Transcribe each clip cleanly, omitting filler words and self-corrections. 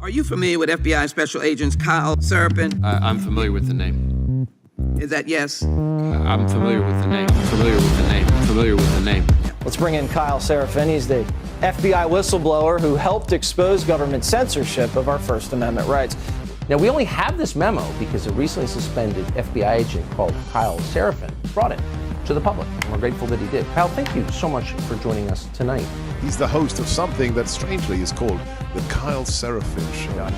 Are you familiar with FBI Special Agents Kyle Seraphin? I'm familiar with the name. Is that yes? I'm familiar with the name. Familiar with the name. Familiar with the name. Let's bring in Kyle Seraphin. He's the FBI whistleblower who helped expose government censorship of our First Amendment rights. Now, we only have this memo because a recently suspended FBI agent called Kyle Seraphin brought it to the public. And we're grateful that he did. Kyle, thank you so much for joining us tonight. He's the host of something that strangely is called the Kyle Seraphin Show.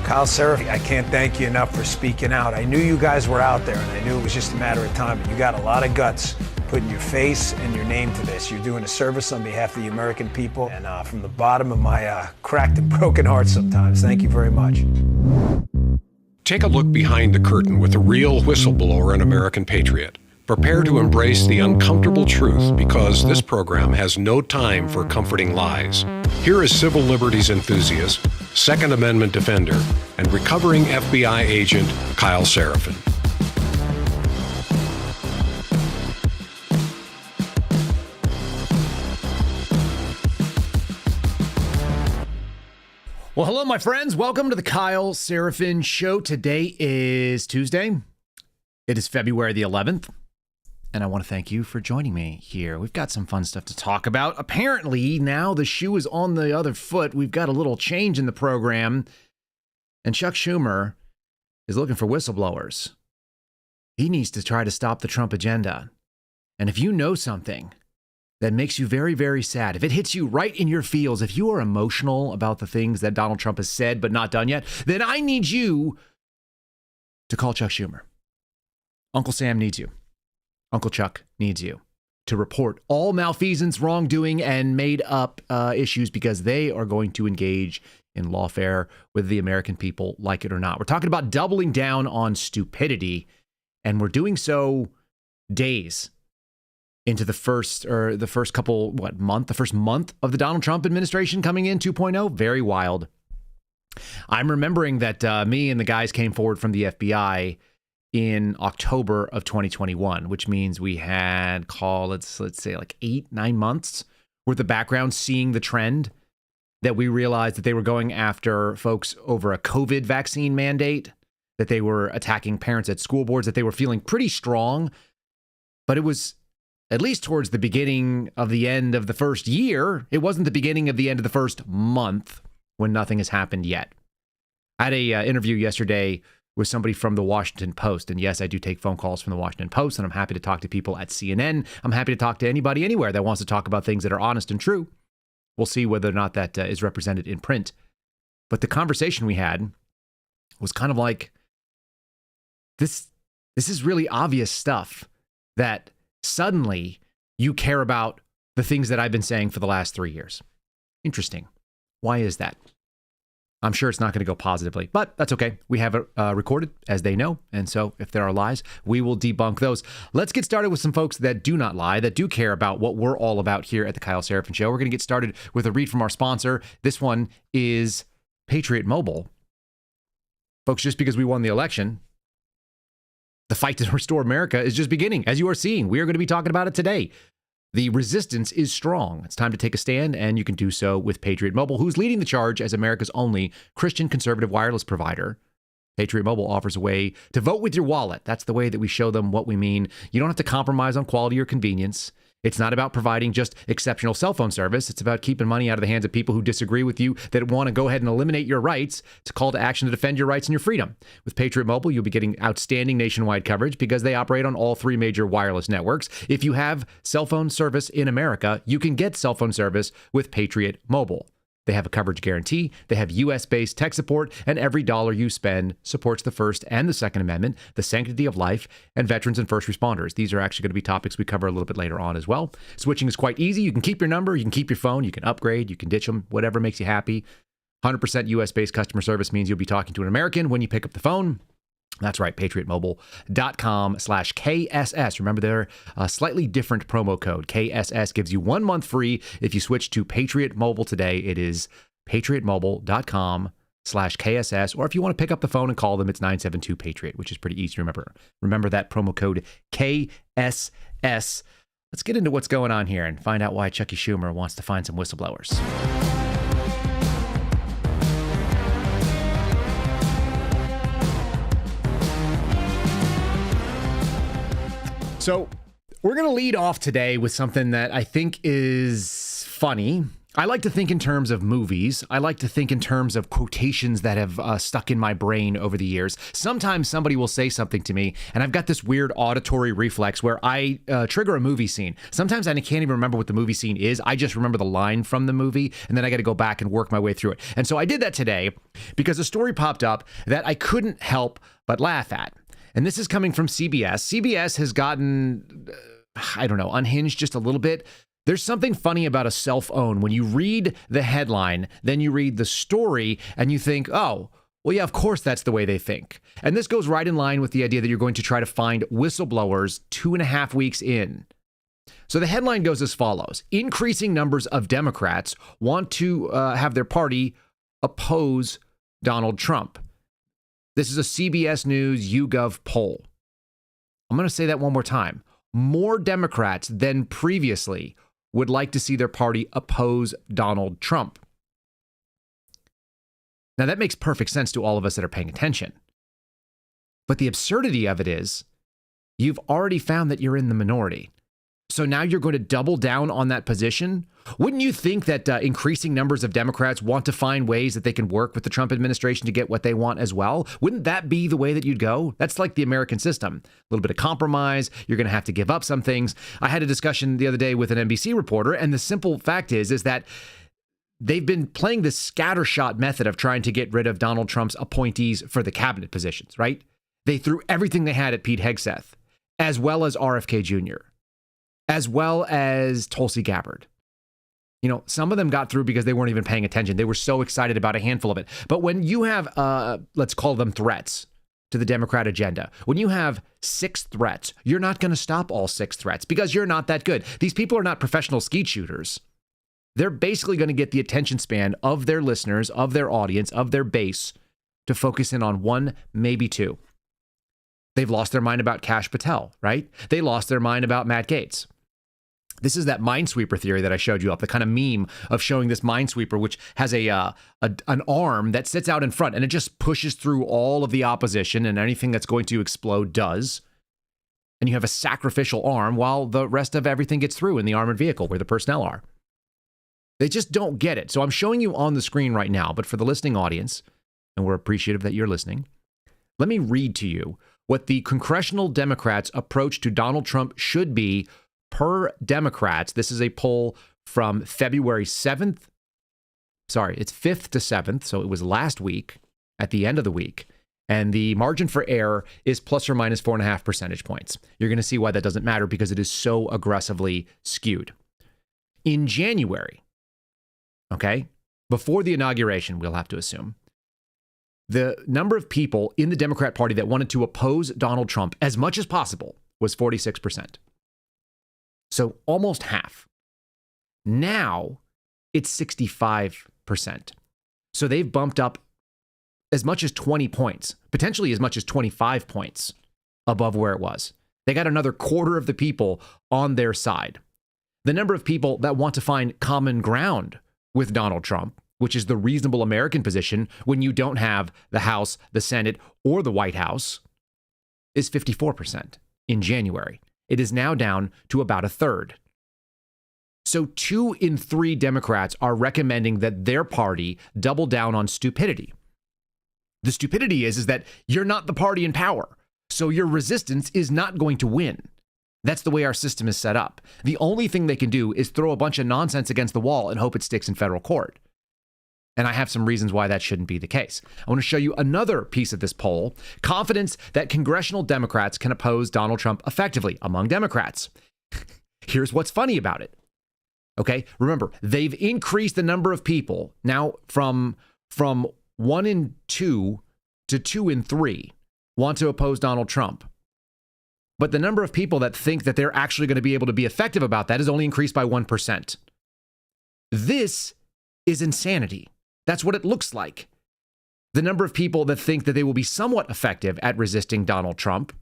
Kyle Seraphin, I can't thank you enough for speaking out. I knew you guys were out there, and I knew it was just a matter of time, but you got a lot of guts putting your face and your name to this. You're doing a service on behalf of the American people, and from the bottom of my cracked and broken heart sometimes, thank you very much. Take a look behind the curtain with a real whistleblower and American patriot. Prepare to embrace the uncomfortable truth because this program has no time for comforting lies. Here is civil liberties enthusiast, Second Amendment defender, and recovering FBI agent Kyle Seraphin. Well, hello, my friends. Welcome to the Kyle Seraphin Show. Today is Tuesday. It is February the 11th. And I want to thank you for joining me here. We've got some fun stuff to talk about. Apparently, now the shoe is on the other foot. We've got a little change in the program. And Chuck Schumer is looking for whistleblowers. He needs to try to stop the Trump agenda. And if you know something that makes you very, very sad, if it hits you right in your feels, if you are emotional about the things that Donald Trump has said but not done yet, then I need you to call Chuck Schumer. Uncle Sam needs you. Uncle Chuck needs you to report all malfeasance, wrongdoing, and made-up issues because they are going to engage in lawfare with the American people, like it or not. We're talking about doubling down on stupidity, and we're doing so days into the first month of the Donald Trump administration coming in 2.0. Very wild. I'm remembering that me and the guys came forward from the FBI in October of 2021, which means we had, let's say like 8-9 months worth of background seeing the trend that we realized that they were going after folks over a COVID vaccine mandate, that they were attacking parents at school boards, that they were feeling pretty strong. But it was at least towards the beginning of the end of the first year. It wasn't the beginning of the end of the first month when nothing has happened yet. I had a interview yesterday with somebody from the Washington Post. And yes, I do take phone calls from the Washington Post, and I'm happy to talk to people at CNN. I'm happy to talk to anybody anywhere that wants to talk about things that are honest and true. We'll see whether or not that is represented in print. But the conversation we had was kind of like, this is really obvious stuff that suddenly you care about the things that I've been saying for the last 3 years. Interesting. Why is that? I'm sure it's not going to go positively, but that's okay. We have it recorded, as they know. And so if there are lies, we will debunk those. Let's get started with some folks that do not lie, that do care about what we're all about here at the Kyle Seraphin Show. We're going to get started with a read from our sponsor. This one is Patriot Mobile. Folks, just because we won the election, the fight to restore America is just beginning. As you are seeing, we are going to be talking about it today. The resistance is strong. It's time to take a stand, and you can do so with Patriot Mobile, who's leading the charge as America's only Christian conservative wireless provider. Patriot Mobile offers a way to vote with your wallet. That's the way that we show them what we mean. You don't have to compromise on quality or convenience. It's not about providing just exceptional cell phone service. It's about keeping money out of the hands of people who disagree with you, that want to go ahead and eliminate your rights. It's a call to action to defend your rights and your freedom. With Patriot Mobile, you'll be getting outstanding nationwide coverage because they operate on all 3 major wireless networks. If you have cell phone service in America, you can get cell phone service with Patriot Mobile. They have a coverage guarantee, they have U.S.-based tech support, and every dollar you spend supports the First and the Second Amendment, the sanctity of life, and veterans and first responders. These are actually going to be topics we cover a little bit later on as well. Switching is quite easy. You can keep your number, you can keep your phone, you can upgrade, you can ditch them, whatever makes you happy. 100% U.S.-based customer service means you'll be talking to an American when you pick up the phone. That's right, patriotmobile.com/KSS. Remember, they're a slightly different promo code. KSS gives you 1 month free if you switch to Patriot Mobile today. It is patriotmobile.com/KSS. Or if you want to pick up the phone and call them, it's 972-PATRIOT, which is pretty easy to remember. Remember that promo code KSS. Let's get into what's going on here and find out why Chucky Schumer wants to find some whistleblowers. So we're going to lead off today with something that I think is funny. I like to think in terms of movies. I like to think in terms of quotations that have stuck in my brain over the years. Sometimes somebody will say something to me, and I've got this weird auditory reflex where I trigger a movie scene. Sometimes I can't even remember what the movie scene is. I just remember the line from the movie, and then I got to go back and work my way through it. And so I did that today because a story popped up that I couldn't help but laugh at. And this is coming from CBS. CBS has gotten, unhinged just a little bit. There's something funny about a self-own. When you read the headline, then you read the story, and you think, oh, well, yeah, of course that's the way they think. And this goes right in line with the idea that you're going to try to find whistleblowers 2.5 weeks in. So the headline goes as follows. Increasing numbers of Democrats want to have their party oppose Donald Trump. This is a CBS News YouGov poll. I'm going to say that one more time. More Democrats than previously would like to see their party oppose Donald Trump. Now, that makes perfect sense to all of us that are paying attention. But the absurdity of it is, you've already found that you're in the minority. So now you're going to double down on that position? Wouldn't you think that increasing numbers of Democrats want to find ways that they can work with the Trump administration to get what they want as well? Wouldn't that be the way that you'd go? That's like the American system. A little bit of compromise. You're going to have to give up some things. I had a discussion the other day with an NBC reporter, and the simple fact is that they've been playing this scattershot method of trying to get rid of Donald Trump's appointees for the cabinet positions, right? They threw everything they had at Pete Hegseth, as well as RFK Jr., as well as Tulsi Gabbard. You know, some of them got through because they weren't even paying attention. They were so excited about a handful of it. But when you have, let's call them threats to the Democrat agenda, when you have 6 threats, you're not going to stop all 6 threats because you're not that good. These people are not professional skeet shooters. They're basically going to get the attention span of their listeners, of their audience, of their base to focus in on 1, maybe 2. They've lost their mind about Kash Patel, right? They lost their mind about Matt Gaetz. This is that minesweeper theory that I showed you up, the kind of meme of showing this minesweeper, which has an arm that sits out in front and it just pushes through all of the opposition, and anything that's going to explode does. And you have a sacrificial arm while the rest of everything gets through in the armored vehicle where the personnel are. They just don't get it. So I'm showing you on the screen right now, but for the listening audience, and we're appreciative that you're listening, let me read to you what the congressional Democrats' approach to Donald Trump should be per Democrats. This is a poll from February 7th. Sorry, it's 5th to 7th. So it was last week at the end of the week. And the margin for error is plus or minus 4.5 percentage points. You're going to see why that doesn't matter because it is so aggressively skewed. In January, okay, before the inauguration, we'll have to assume, the number of people in the Democrat Party that wanted to oppose Donald Trump as much as possible was 46%. So almost half. Now it's 65%. So they've bumped up as much as 20 points, potentially as much as 25 points above where it was. They got another quarter of the people on their side. The number of people that want to find common ground with Donald Trump, which is the reasonable American position when you don't have the House, the Senate, or the White House, is 54% in January. It is now down to about a third. So 2 in 3 Democrats are recommending that their party double down on stupidity. The stupidity is that you're not the party in power, so your resistance is not going to win. That's the way our system is set up. The only thing they can do is throw a bunch of nonsense against the wall and hope it sticks in federal court. And I have some reasons why that shouldn't be the case. I want to show you another piece of this poll. Confidence that congressional Democrats can oppose Donald Trump effectively among Democrats. Here's what's funny about it. Okay, remember, they've increased the number of people now from 1 in 2 to 2 in 3 want to oppose Donald Trump. But the number of people that think that they're actually going to be able to be effective about that is only increased by 1%. This is insanity. That's what it looks like. The number of people that think that they will be somewhat effective at resisting Donald Trump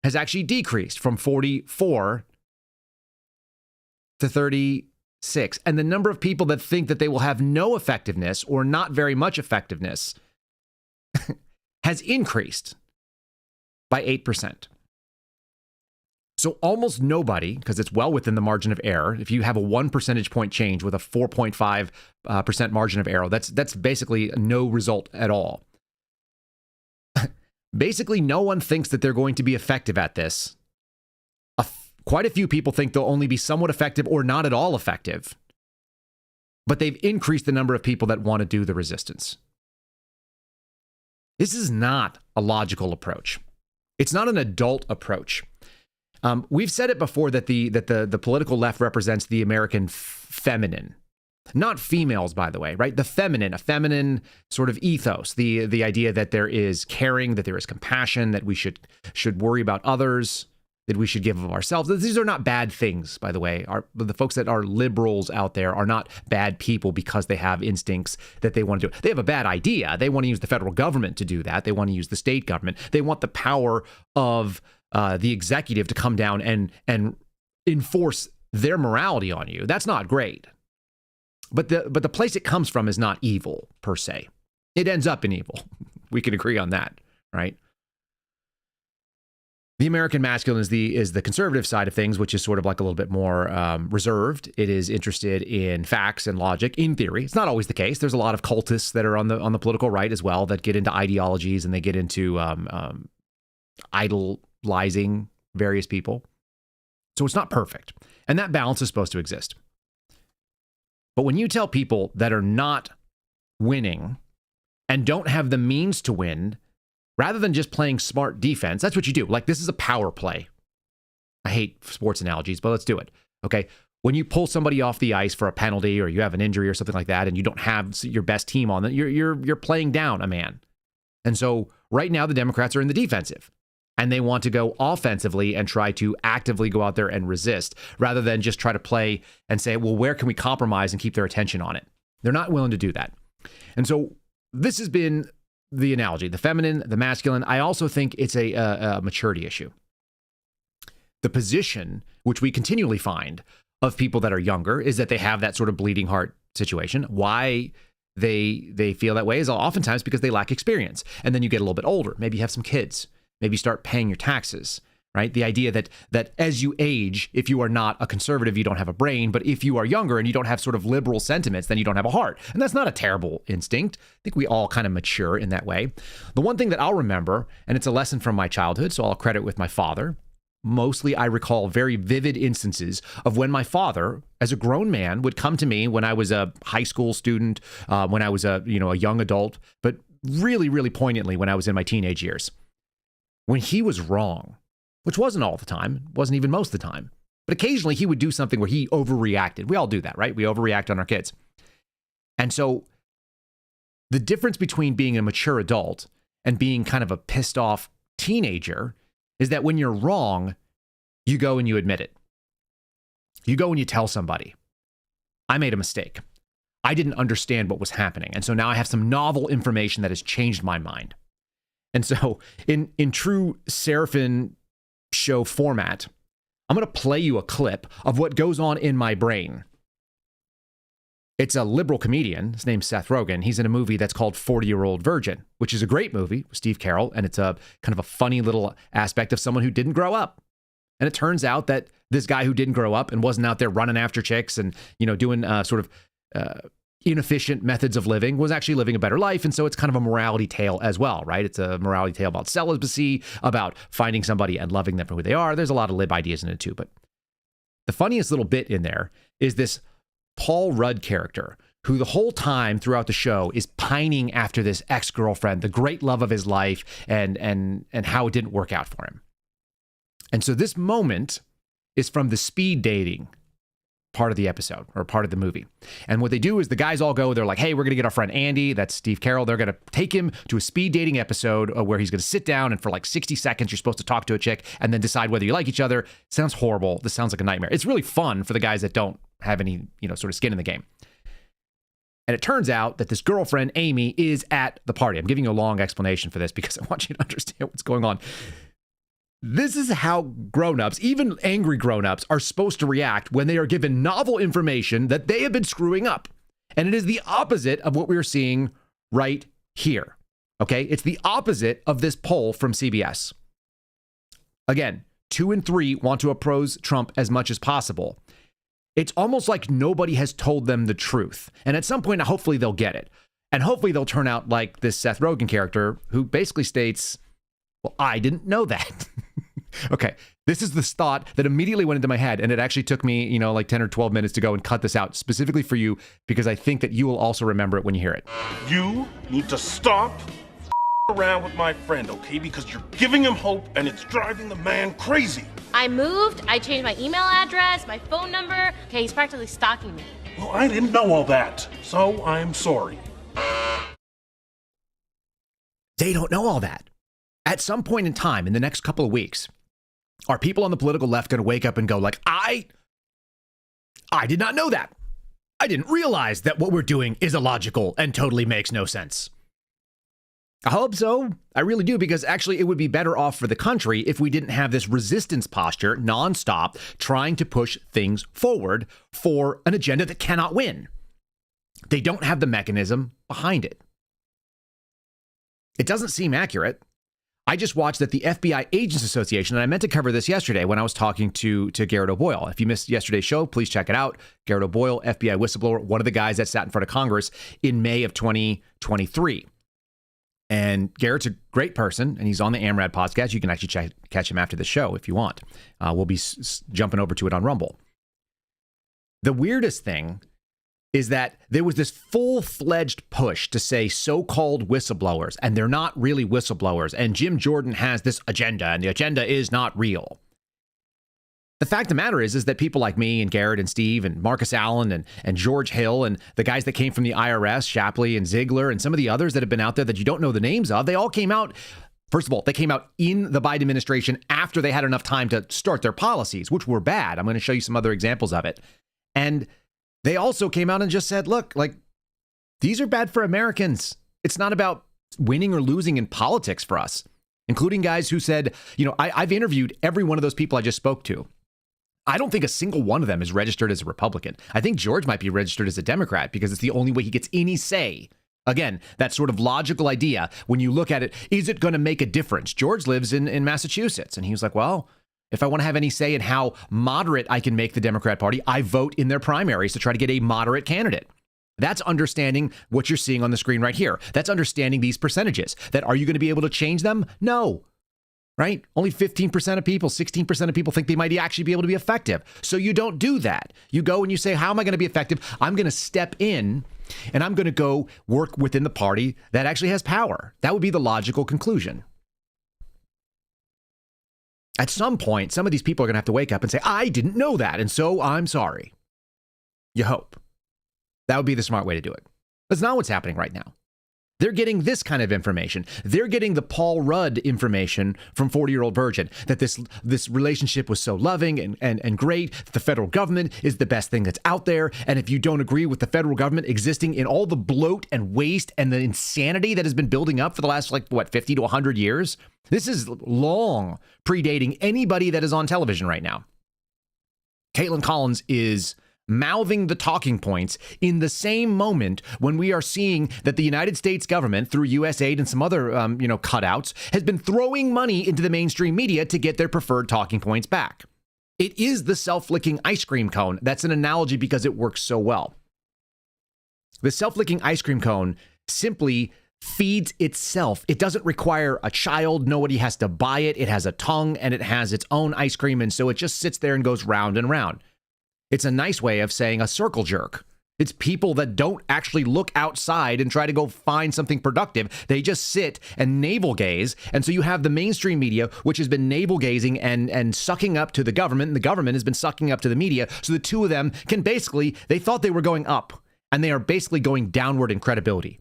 has actually decreased from 44 to 36. And the number of people that think that they will have no effectiveness or not very much effectiveness has increased by 8%. So almost nobody, because it's well within the margin of error, if you have a 1 percentage point change with a 4.5% margin of error, that's basically no result at all. Basically, no one thinks that they're going to be effective at this. Quite a few people think they'll only be somewhat effective or not at all effective. But they've increased the number of people that want to do the resistance. This is not a logical approach. It's not an adult approach. We've said it before that the political left represents the American feminine, not females, by the way, right? The feminine, a feminine sort of ethos, the idea that there is caring, that there is compassion, that we should worry about others, that we should give of ourselves. These are not bad things, by the way. The folks that are liberals out there are not bad people because they have instincts that they want to do. They have a bad idea. They want to use the federal government to do that. They want to use the state government. They want the power of the executive to come down and enforce their morality on you. That's not great. But the place it comes from is not evil per se. It ends up in evil. We can agree on that, right? The American masculine is the conservative side of things, which is sort of like a little bit more reserved. It is interested in facts and logic, in theory. It's not always the case. There's a lot of cultists that are on the political right as well that get into ideologies and they get into idolizing various people. So it's not perfect. And that balance is supposed to exist. But when you tell people that are not winning and don't have the means to win, rather than just playing smart defense, that's what you do. Like, this is a power play. I hate sports analogies, but let's do it. Okay. When you pull somebody off the ice for a penalty or you have an injury or something like that, and you don't have your best team on it, you're playing down a man. And so right now the Democrats are in the defensive and they want to go offensively and try to actively go out there and resist rather than just try to play and say, well, where can we compromise and keep their attention on it? They're not willing to do that. And so this has been the analogy, the feminine, the masculine. I also think it's a maturity issue. The position, which we continually find of people that are younger, is that they have that sort of bleeding heart situation. Why they feel that way is oftentimes because they lack experience. And then you get a little bit older. Maybe you have some kids. Maybe you start paying your taxes, right? The idea that as you age, if you are not a conservative, you don't have a brain. But if you are younger and you don't have sort of liberal sentiments, then you don't have a heart. And that's not a terrible instinct. I think we all kind of mature in that way. The one thing that I'll remember, and it's a lesson from my childhood, so I'll credit with my father. Mostly, I recall very vivid instances of when my father, as a grown man, would come to me when I was a high school student, when I was a young adult, but really, really poignantly when I was in my teenage years. When he was wrong, which wasn't all the time, wasn't even most of the time, but occasionally he would do something where he overreacted. We all do that, right? We overreact on our kids. And so the difference between being a mature adult and being kind of a pissed off teenager is that when you're wrong, you go and you admit it. You go and you tell somebody, I made a mistake. I didn't understand what was happening. And so now I have some novel information that has changed my mind. And so in true Seraphin Show format, I'm going to play you a clip of what goes on in my brain. It's a liberal comedian. His name's Seth Rogen. He's in a movie that's called 40-Year-Old Virgin, which is a great movie with Steve Carell. And it's a kind of a funny little aspect of someone who didn't grow up. And it turns out that this guy who didn't grow up and wasn't out there running after chicks and, doing sort of inefficient methods of living was actually living a better life. And so it's kind of a morality tale as well, right? It's a morality tale about celibacy, about finding somebody and loving them for who they are. There's a lot of lib ideas in it too. But the funniest little bit in there is this Paul Rudd character who the whole time throughout the show is pining after this ex-girlfriend, the great love of his life, and how it didn't work out for him. And so this moment is from the speed dating part of the episode or part of the movie. And what they do is the guys all go, they're like, hey, we're going to get our friend Andy, that's Steve Carell. They're going to take him to a speed dating episode where he's going to sit down and for like 60 seconds, you're supposed to talk to a chick and then decide whether you like each other. Sounds horrible. This sounds like a nightmare. It's really fun for the guys that don't have any, sort of skin in the game. And it turns out that this girlfriend, Amy, is at the party. I'm giving you a long explanation for this because I want you to understand what's going on. This is how grown-ups, even angry grown-ups, are supposed to react when they are given novel information that they have been screwing up. And it is the opposite of what we are seeing right here. Okay? It's the opposite of this poll from CBS. Again, 2 and 3 want to oppose Trump as much as possible. It's almost like nobody has told them the truth. And at some point, hopefully they'll get it. And hopefully they'll turn out like this Seth Rogen character who basically states, well, I didn't know that. Okay, this is this thought that immediately went into my head, and it actually took me, like 10 or 12 minutes to go and cut this out specifically for you, because I think that you will also remember it when you hear it. You need to stop around with my friend, okay? Because you're giving him hope, and it's driving the man crazy. I moved, I changed my email address, my phone number. Okay, he's practically stalking me. Well, I didn't know all that, so I'm sorry. They don't know all that. At some point in time, in the next couple of weeks, are people on the political left going to wake up and go like, I did not know that. I didn't realize that what we're doing is illogical and totally makes no sense. I hope so. I really do, because actually it would be better off for the country if we didn't have this resistance posture nonstop trying to push things forward for an agenda that cannot win. They don't have the mechanism behind it. It doesn't seem accurate. I just watched that the FBI Agents Association, and I meant to cover this yesterday when I was talking to Garrett O'Boyle. If you missed yesterday's show, please check it out. Garrett O'Boyle, FBI whistleblower, one of the guys that sat in front of Congress in May of 2023. And Garrett's a great person, and he's on the AMRAD podcast. You can actually catch him after the show if you want. We'll be jumping over to it on Rumble. The weirdest thing is that there was this full-fledged push to say so-called whistleblowers, and they're not really whistleblowers, and Jim Jordan has this agenda, and the agenda is not real. The fact of the matter is that people like me and Garrett and Steve and Marcus Allen and George Hill and the guys that came from the IRS, Shapley and Ziegler, and some of the others that have been out there that you don't know the names of, they all came out. First of all, they came out in the Biden administration after they had enough time to start their policies, which were bad. I'm going to show you some other examples of it. And they also came out and just said, look, like, these are bad for Americans. It's not about winning or losing in politics for us, including guys who said, I've interviewed every one of those people I just spoke to. I don't think a single one of them is registered as a Republican. I think George might be registered as a Democrat because it's the only way he gets any say. Again, that sort of logical idea, when you look at it, is it going to make a difference? George lives in Massachusetts, and he was like, well, if I want to have any say in how moderate I can make the Democrat Party, I vote in their primaries to try to get a moderate candidate. That's understanding what you're seeing on the screen right here. That's understanding these percentages. That are you going to be able to change them? No. Right? Only 15% of people, 16% of people think they might actually be able to be effective. So you don't do that. You go and you say, how am I going to be effective? I'm going to step in and I'm going to go work within the party that actually has power. That would be the logical conclusion. At some point, some of these people are going to have to wake up and say, I didn't know that, and so I'm sorry. You hope. That would be the smart way to do it. That's not what's happening right now. They're getting this kind of information. They're getting the Paul Rudd information from 40-Year-Old Virgin, that this relationship was so loving and great, that the federal government is the best thing that's out there, and if you don't agree with the federal government existing in all the bloat and waste and the insanity that has been building up for the last, 50 to 100 years, this is long predating anybody that is on television right now. Caitlin Collins is mouthing the talking points in the same moment when we are seeing that the United States government, through USAID and some other, cutouts, has been throwing money into the mainstream media to get their preferred talking points back. It is the self-licking ice cream cone. That's an analogy because it works so well. The self-licking ice cream cone simply feeds itself. It doesn't require a child. Nobody has to buy it. It has a tongue and it has its own ice cream. And so it just sits there and goes round and round. It's a nice way of saying a circle jerk. It's people that don't actually look outside and try to go find something productive. They just sit and navel gaze. And so you have the mainstream media, which has been navel gazing and sucking up to the government. And the government has been sucking up to the media. So the two of them can basically, they thought they were going up and they are basically going downward in credibility.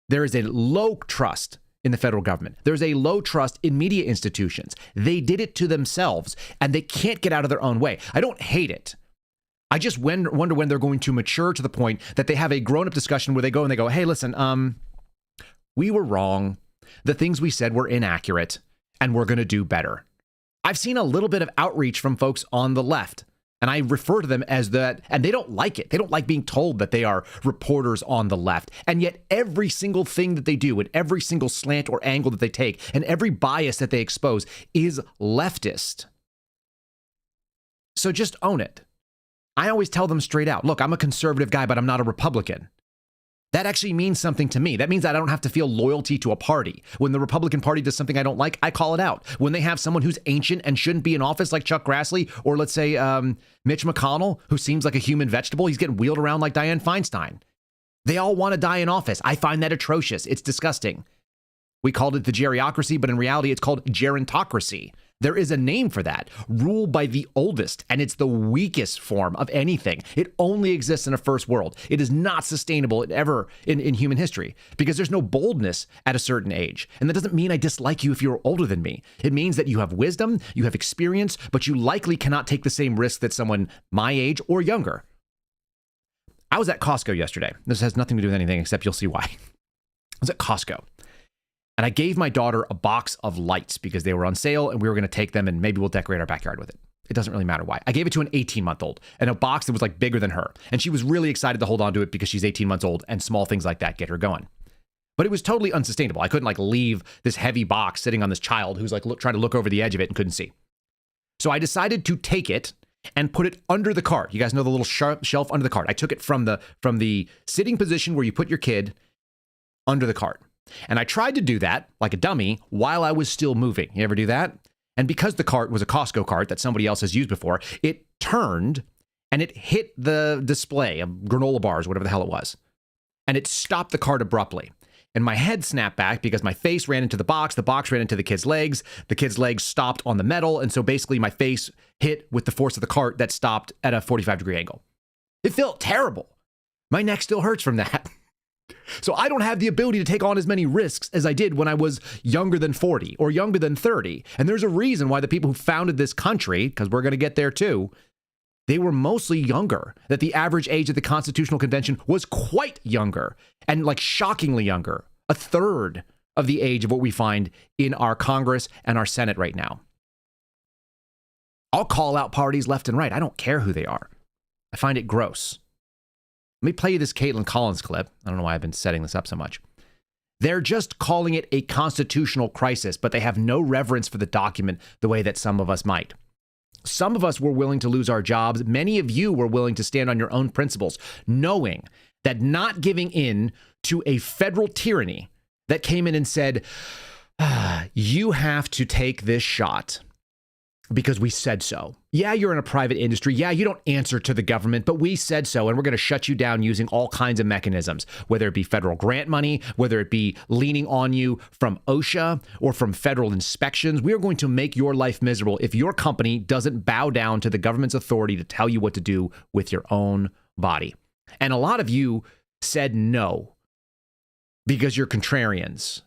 There is a low trust in the federal government. There's a low trust in media institutions. They did it to themselves and they can't get out of their own way. I don't hate it. I just wonder when they're going to mature to the point that they have a grown-up discussion where they go and they go, hey, listen, we were wrong. The things we said were inaccurate and we're going to do better. I've seen a little bit of outreach from folks on the left, and I refer to them as that, and they don't like it. They don't like being told that they are reporters on the left. And yet every single thing that they do and every single slant or angle that they take and every bias that they expose is leftist. So just own it. I always tell them straight out, look, I'm a conservative guy, but I'm not a Republican. That actually means something to me. That means that I don't have to feel loyalty to a party. When the Republican Party does something I don't like, I call it out. When they have someone who's ancient and shouldn't be in office like Chuck Grassley, or let's say Mitch McConnell, who seems like a human vegetable, he's getting wheeled around like Dianne Feinstein. They all want to die in office. I find that atrocious. It's disgusting. We called it the geriocracy, but in reality, it's called gerontocracy. There is a name for that. Rule by the oldest, and it's the weakest form of anything. It only exists in a first world. It is not sustainable ever in human history because there's no boldness at a certain age. And that doesn't mean I dislike you if you're older than me. It means that you have wisdom, you have experience, but you likely cannot take the same risk that someone my age or younger. I was at Costco yesterday. This has nothing to do with anything except you'll see why. I was at Costco. And I gave my daughter a box of lights because they were on sale and we were going to take them and maybe we'll decorate our backyard with it. It doesn't really matter why. I gave it to an 18-month-old and a box that was like bigger than her. And she was really excited to hold on to it because she's 18 months old and small things like that get her going. But it was totally unsustainable. I couldn't like leave this heavy box sitting on this child who's like trying to look over the edge of it and couldn't see. So I decided to take it and put it under the cart. You guys know the little shelf under the cart. I took it from the sitting position where you put your kid under the cart. And I tried to do that like a dummy while I was still moving. You ever do that? And because the cart was a Costco cart that somebody else has used before, it turned and it hit the display of granola bars, whatever the hell it was. And it stopped the cart abruptly. And my head snapped back because my face ran into the box ran into the kid's legs stopped on the metal. And so basically my face hit with the force of the cart that stopped at a 45-degree angle. It felt terrible. My neck still hurts from that. So I don't have the ability to take on as many risks as I did when I was younger than 40 or younger than 30. And there's a reason why the people who founded this country, because we're going to get there too, they were mostly younger, that the average age of the Constitutional Convention was quite younger and like shockingly younger, a third of the age of what we find in our Congress and our Senate right now. I'll call out parties left and right. I don't care who they are. I find it gross. Let me play you this Caitlin Collins clip. I don't know why I've been setting this up so much. They're just calling it a constitutional crisis, but they have no reverence for the document the way that some of us might. Some of us were willing to lose our jobs. Many of you were willing to stand on your own principles, knowing that not giving in to a federal tyranny that came in and said, you have to take this shot because we said so. Yeah, you're in a private industry. Yeah, you don't answer to the government, but we said so, and we're going to shut you down using all kinds of mechanisms, whether it be federal grant money, whether it be leaning on you from OSHA or from federal inspections. We are going to make your life miserable if your company doesn't bow down to the government's authority to tell you what to do with your own body. And a lot of you said no because you're contrarians.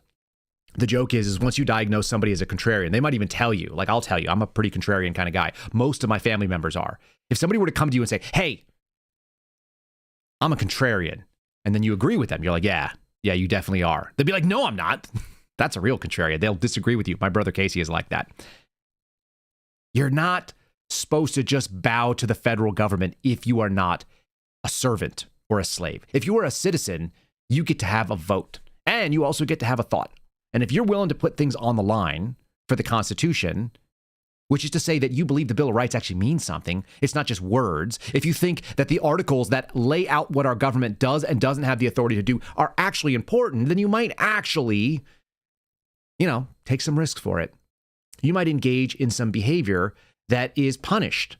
The joke is once you diagnose somebody as a contrarian, they might even tell you, like I'll tell you, I'm a pretty contrarian kind of guy. Most of my family members are. If somebody were to come to you and say, hey, I'm a contrarian, and then you agree with them, you're like, yeah, you definitely are. They'd be like, no, I'm not. That's a real contrarian. They'll disagree with you. My brother Casey is like that. You're not supposed to just bow to the federal government if you are not a servant or a slave. If you are a citizen, you get to have a vote, and you also get to have a thought. And if you're willing to put things on the line for the Constitution, which is to say that you believe the Bill of Rights actually means something, it's not just words. If you think that the articles that lay out what our government does and doesn't have the authority to do are actually important, then you might actually, take some risks for it. You might engage in some behavior that is punished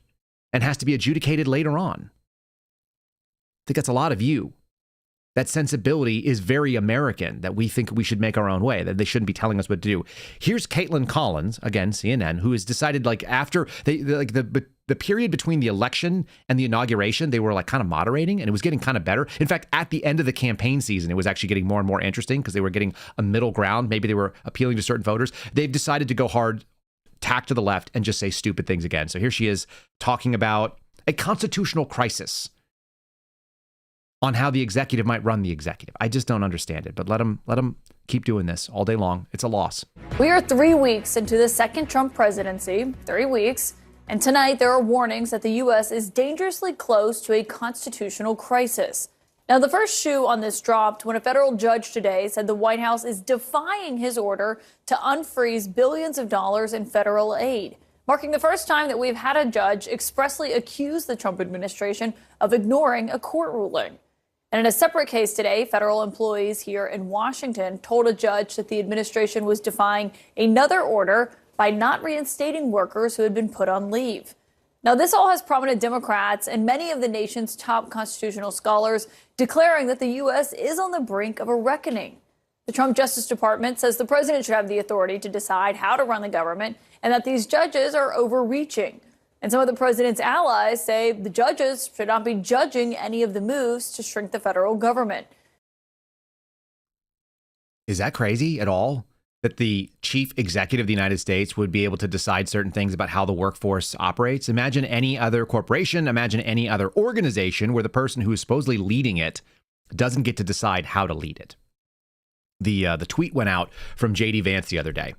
and has to be adjudicated later on. I think that's a lot of you. That sensibility is very American, that we think we should make our own way, that they shouldn't be telling us what to do. Here's Caitlin Collins, again, CNN, who has decided after the period between the election and the inauguration, they were kind of moderating and it was getting kind of better. In fact, at the end of the campaign season, it was actually getting more and more interesting because they were getting a middle ground. Maybe they were appealing to certain voters. They've decided to go hard, tack to the left and just say stupid things again. So here she is talking about a constitutional crisis on how the executive might run the executive. I just don't understand it, but let them keep doing this all day long. It's a loss. We are 3 weeks into the second Trump presidency, 3 weeks, and tonight there are warnings that the U.S. is dangerously close to a constitutional crisis. Now, the first shoe on this dropped when a federal judge today said the White House is defying his order to unfreeze billions of dollars in federal aid. marking the first time that we've had a judge expressly accuse the Trump administration of ignoring a court ruling. And in a separate case today, federal employees here in Washington told a judge that the administration was defying another order by not reinstating workers who had been put on leave. Now, this all has prominent Democrats and many of the nation's top constitutional scholars declaring that the U.S. is on the brink of a reckoning. The Trump Justice Department says the president should have the authority to decide how to run the government and that these judges are overreaching. And some of the president's allies say the judges should not be judging any of the moves to shrink the federal government. Is that crazy at all? That the chief executive of the United States would be able to decide certain things about how the workforce operates? Imagine any other corporation, imagine any other organization where the person who is supposedly leading it doesn't get to decide how to lead it. The tweet went out from J.D. Vance the other day,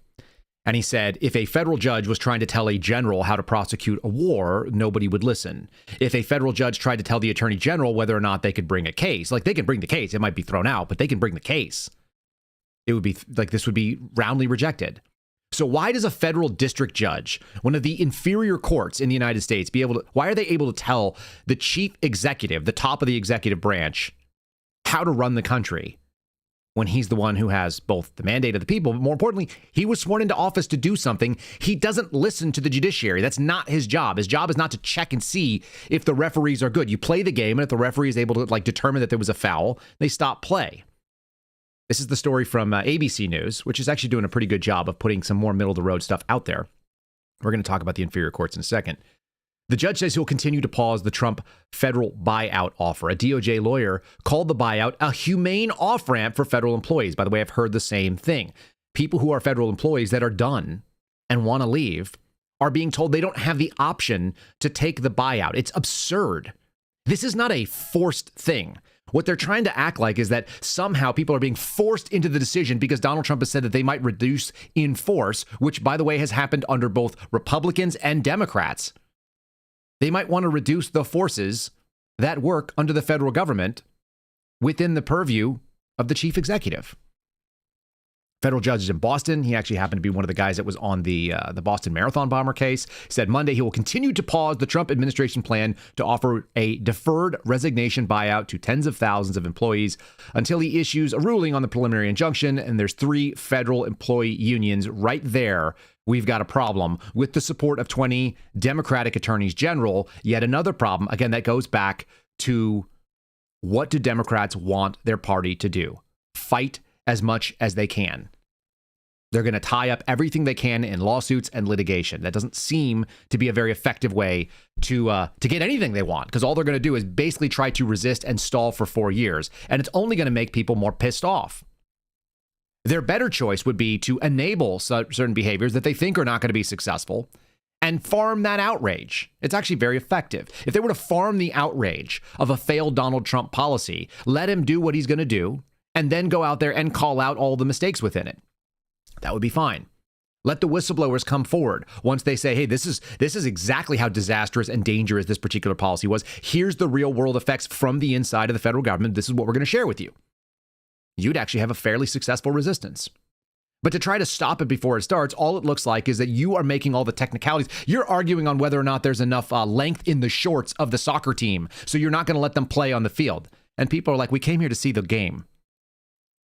and he said, if a federal judge was trying to tell a general how to prosecute a war, nobody would listen. If a federal judge tried to tell the attorney general whether or not they could bring a case, like they can bring the case, it might be thrown out, but they can bring the case. It would be like this would be roundly rejected. So why does a federal district judge, one of the inferior courts in the United States, why are they able to tell the chief executive, the top of the executive branch, how to run the country when he's the one who has both the mandate of the people, but more importantly, he was sworn into office to do something. He doesn't listen to the judiciary. That's not his job. His job is not to check and see if the referees are good. You play the game, and if the referee is able to determine that there was a foul, they stop play. This is the story from ABC News, which is actually doing a pretty good job of putting some more middle-of-the-road stuff out there. We're going to talk about the inferior courts in a second. The judge says he'll continue to pause the Trump federal buyout offer. A DOJ lawyer called the buyout a humane off-ramp for federal employees. By the way, I've heard the same thing. People who are federal employees that are done and want to leave are being told they don't have the option to take the buyout. It's absurd. This is not a forced thing. What they're trying to act like is that somehow people are being forced into the decision because Donald Trump has said that they might reduce in force, which, by the way, has happened under both Republicans and Democrats. They might want to reduce the forces that work under the federal government within the purview of the chief executive. Federal judges in Boston, he actually happened to be one of the guys that was on the Boston Marathon bomber case, said Monday he will continue to pause the Trump administration plan to offer a deferred resignation buyout to tens of thousands of employees until he issues a ruling on the preliminary injunction. And there's 3 federal employee unions right there. We've got a problem with the support of 20 Democratic attorneys general. Yet another problem, again, that goes back to what do Democrats want their party to do? Fight as much as they can. They're going to tie up everything they can in lawsuits and litigation. That doesn't seem to be a very effective way to get anything they want, because all they're going to do is basically try to resist and stall for 4 years. And it's only going to make people more pissed off. Their better choice would be to enable certain behaviors that they think are not going to be successful and farm that outrage. It's actually very effective. If they were to farm the outrage of a failed Donald Trump policy, let him do what he's going to do, and then go out there and call out all the mistakes within it, that would be fine. Let the whistleblowers come forward once they say, hey, this is exactly how disastrous and dangerous this particular policy was. Here's the real world effects from the inside of the federal government. This is what we're going to share with you. You'd actually have a fairly successful resistance. But to try to stop it before it starts, all it looks like is that you are making all the technicalities. You're arguing on whether or not there's enough length in the shorts of the soccer team, so you're not going to let them play on the field. And people are like, we came here to see the game.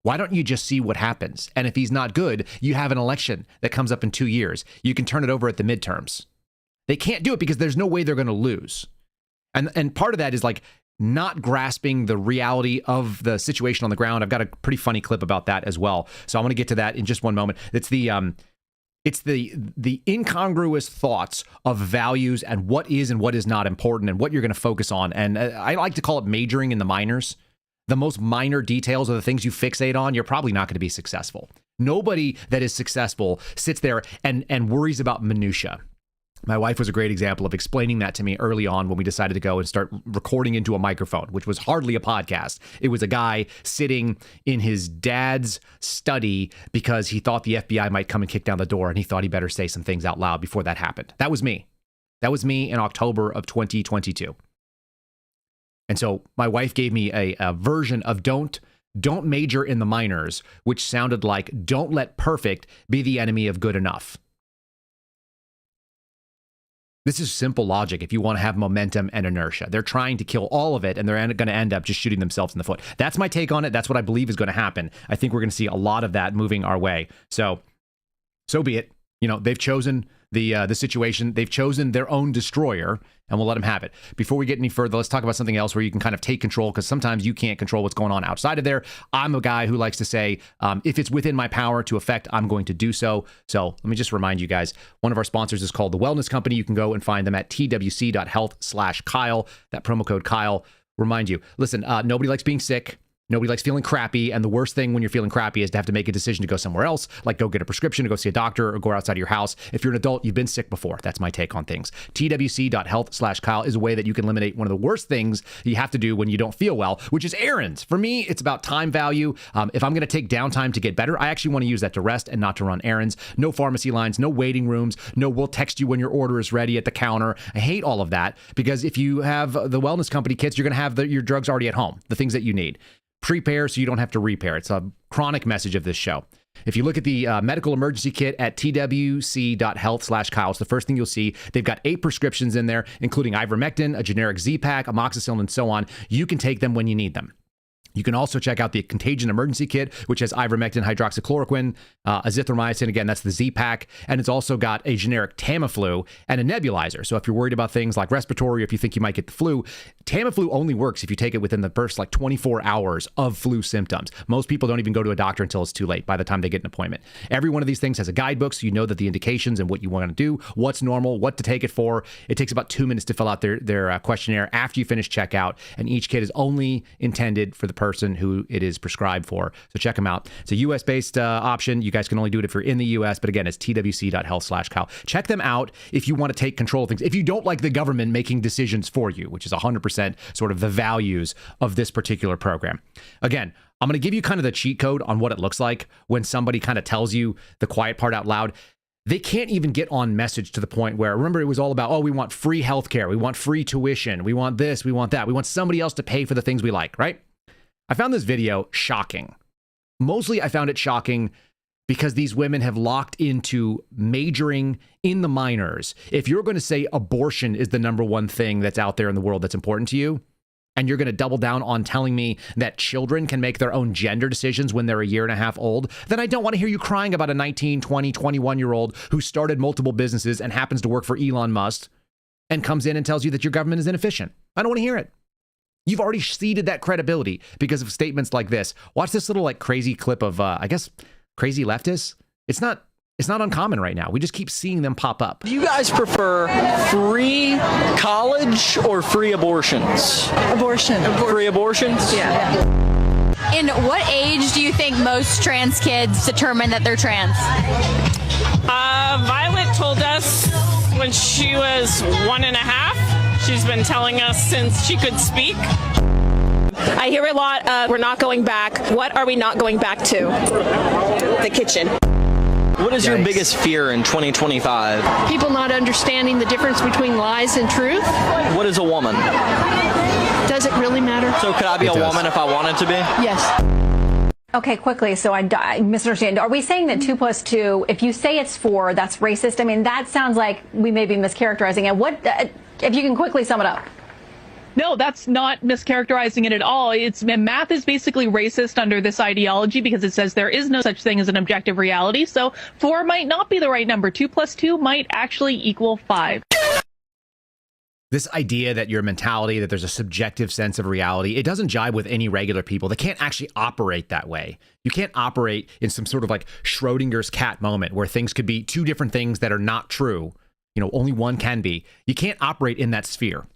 Why don't you just see what happens? And if he's not good, you have an election that comes up in 2 years. You can turn it over at the midterms. They can't do it because there's no way they're going to lose. And part of that is like not grasping the reality of the situation on the ground. I've got a pretty funny clip about that as well. So I want to get to that in just one moment. It's the incongruous thoughts of values and what is and what is not important and what you're going to focus on. And I like to call it majoring in the minors. The most minor details of the things you fixate on, you're probably not going to be successful. Nobody that is successful sits there and worries about minutia. My wife was a great example of explaining that to me early on when we decided to go and start recording into a microphone, which was hardly a podcast. It was a guy sitting in his dad's study because he thought the FBI might come and kick down the door, and he thought he better say some things out loud before that happened. That was me. That was me in October of 2022. And so my wife gave me a version of don't major in the minors, which sounded like don't let perfect be the enemy of good enough. This is simple logic if you want to have momentum and inertia. They're trying to kill all of it, and they're going to end up just shooting themselves in the foot. That's my take on it. That's what I believe is going to happen. I think we're going to see a lot of that moving our way. So be it. They've chosen the situation. They've chosen their own destroyer, and we'll let them have it. Before we get any further, let's talk about something else where you can kind of take control, because sometimes you can't control what's going on outside of there. I'm a guy who likes to say, if it's within my power to affect, I'm going to do so. So let me just remind you guys, one of our sponsors is called The Wellness Company. You can go and find them at twc.health/Kyle. That promo code Kyle. Remind you, listen, nobody likes being sick. Nobody likes feeling crappy, and the worst thing when you're feeling crappy is to have to make a decision to go somewhere else, like go get a prescription, to go see a doctor, or go outside of your house. If you're an adult, you've been sick before. That's my take on things. twc.health/Kyle is a way that you can eliminate one of the worst things you have to do when you don't feel well, which is errands. For me, it's about time value. If I'm going to take downtime to get better, I actually want to use that to rest and not to run errands. No pharmacy lines, no waiting rooms, no we'll text you when your order is ready at the counter. I hate all of that, because if you have the Wellness Company kits, you're going to have your drugs already at home, the things that you need. Prepare so you don't have to repair. It's a chronic message of this show. If you look at the medical emergency kit at twc.health/Kyle, it's the first thing you'll see. They've got 8 prescriptions in there, including ivermectin, a generic Z-Pack, amoxicillin, and so on. You can take them when you need them. You can also check out the Contagion Emergency Kit, which has ivermectin, hydroxychloroquine, azithromycin. Again, that's the Z-Pack. And it's also got a generic Tamiflu and a nebulizer. So if you're worried about things like respiratory, if you think you might get the flu, Tamiflu only works if you take it within the first 24 hours of flu symptoms. Most people don't even go to a doctor until it's too late, by the time they get an appointment. Every one of these things has a guidebook, so you know that the indications and what you want to do, what's normal, what to take it for. It takes about 2 minutes to fill out their questionnaire after you finish checkout. And each kit is only intended for the person who it is prescribed for. So check them out. It's a US-based option. You guys can only do it if you're in the US, but again, it's twc.health/Kyle. Check them out if you want to take control of things. If you don't like the government making decisions for you, which is 100% sort of the values of this particular program. Again, I'm going to give you kind of the cheat code on what it looks like when somebody kind of tells you the quiet part out loud. They can't even get on message to the point where, remember, it was all about, we want free healthcare, we want free tuition, we want this, we want that, we want somebody else to pay for the things we like, right? I found this video shocking. Mostly I found it shocking because these women have locked into majoring in the minors. If you're going to say abortion is the number one thing that's out there in the world that's important to you, and you're going to double down on telling me that children can make their own gender decisions when they're a year and a half old, then I don't want to hear you crying about a 19, 20, 21-year-old who started multiple businesses and happens to work for Elon Musk and comes in and tells you that your government is inefficient. I don't want to hear it. You've already ceded that credibility because of statements like this. Watch this little crazy clip of, crazy leftists. It's not uncommon right now. We just keep seeing them pop up. Do you guys prefer free college or free abortions? Abortion. Free abortions? Yeah. In what age do you think most trans kids determine that they're trans? Violet told us when she was 1.5. She's been telling us since she could speak. I hear a lot of, we're not going back. What are we not going back to? The kitchen. What is your biggest fear in 2025? People not understanding the difference between lies and truth. What is a woman? Does it really matter? So could I be a woman if I wanted to be? Yes. Okay, quickly, so I misunderstand. Are we saying that 2 + 2, if you say it's 4, that's racist? I mean, that sounds like we may be mischaracterizing it. What, if you can quickly sum it up? No, that's not mischaracterizing it at all. Math is basically racist under this ideology because it says there is no such thing as an objective reality. So 4 might not be the right number. 2 + 2 might actually equal 5. This idea that your mentality, that there's a subjective sense of reality, it doesn't jibe with any regular people. They can't actually operate that way. You can't operate in some sort of Schrodinger's cat moment where things could be 2 different things that are not true. Only one can be. You can't operate in that sphere.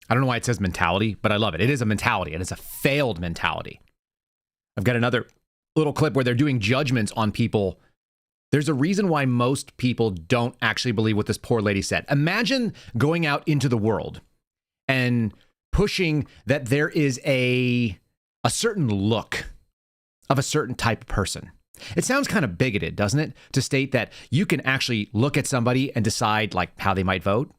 I don't know why it says mentality, but I love it. It is a mentality, and it's a failed mentality. I've got another little clip where they're doing judgments on people. There's a reason why most people don't actually believe what this poor lady said. Imagine going out into the world and pushing that there is a certain look of a certain type of person. It sounds kind of bigoted, doesn't it? To state that you can actually look at somebody and decide how they might vote.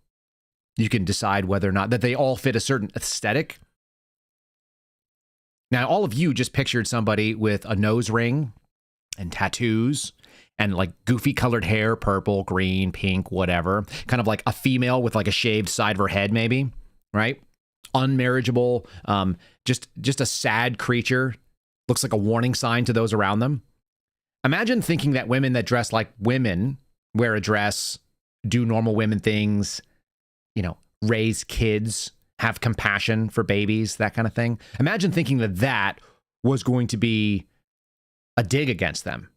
You can decide whether or not that they all fit a certain aesthetic. Now, all of you just pictured somebody with a nose ring and tattoos and like goofy colored hair, purple, green, pink, whatever. Kind of like a female with like a shaved side of her head, maybe, right? Unmarriageable, just a sad creature. Looks like a warning sign to those around them. Imagine thinking that women that dress like women, wear a dress, do normal women things, you know, raise kids, have compassion for babies, that kind of thing. Imagine thinking that that was going to be a dig against them.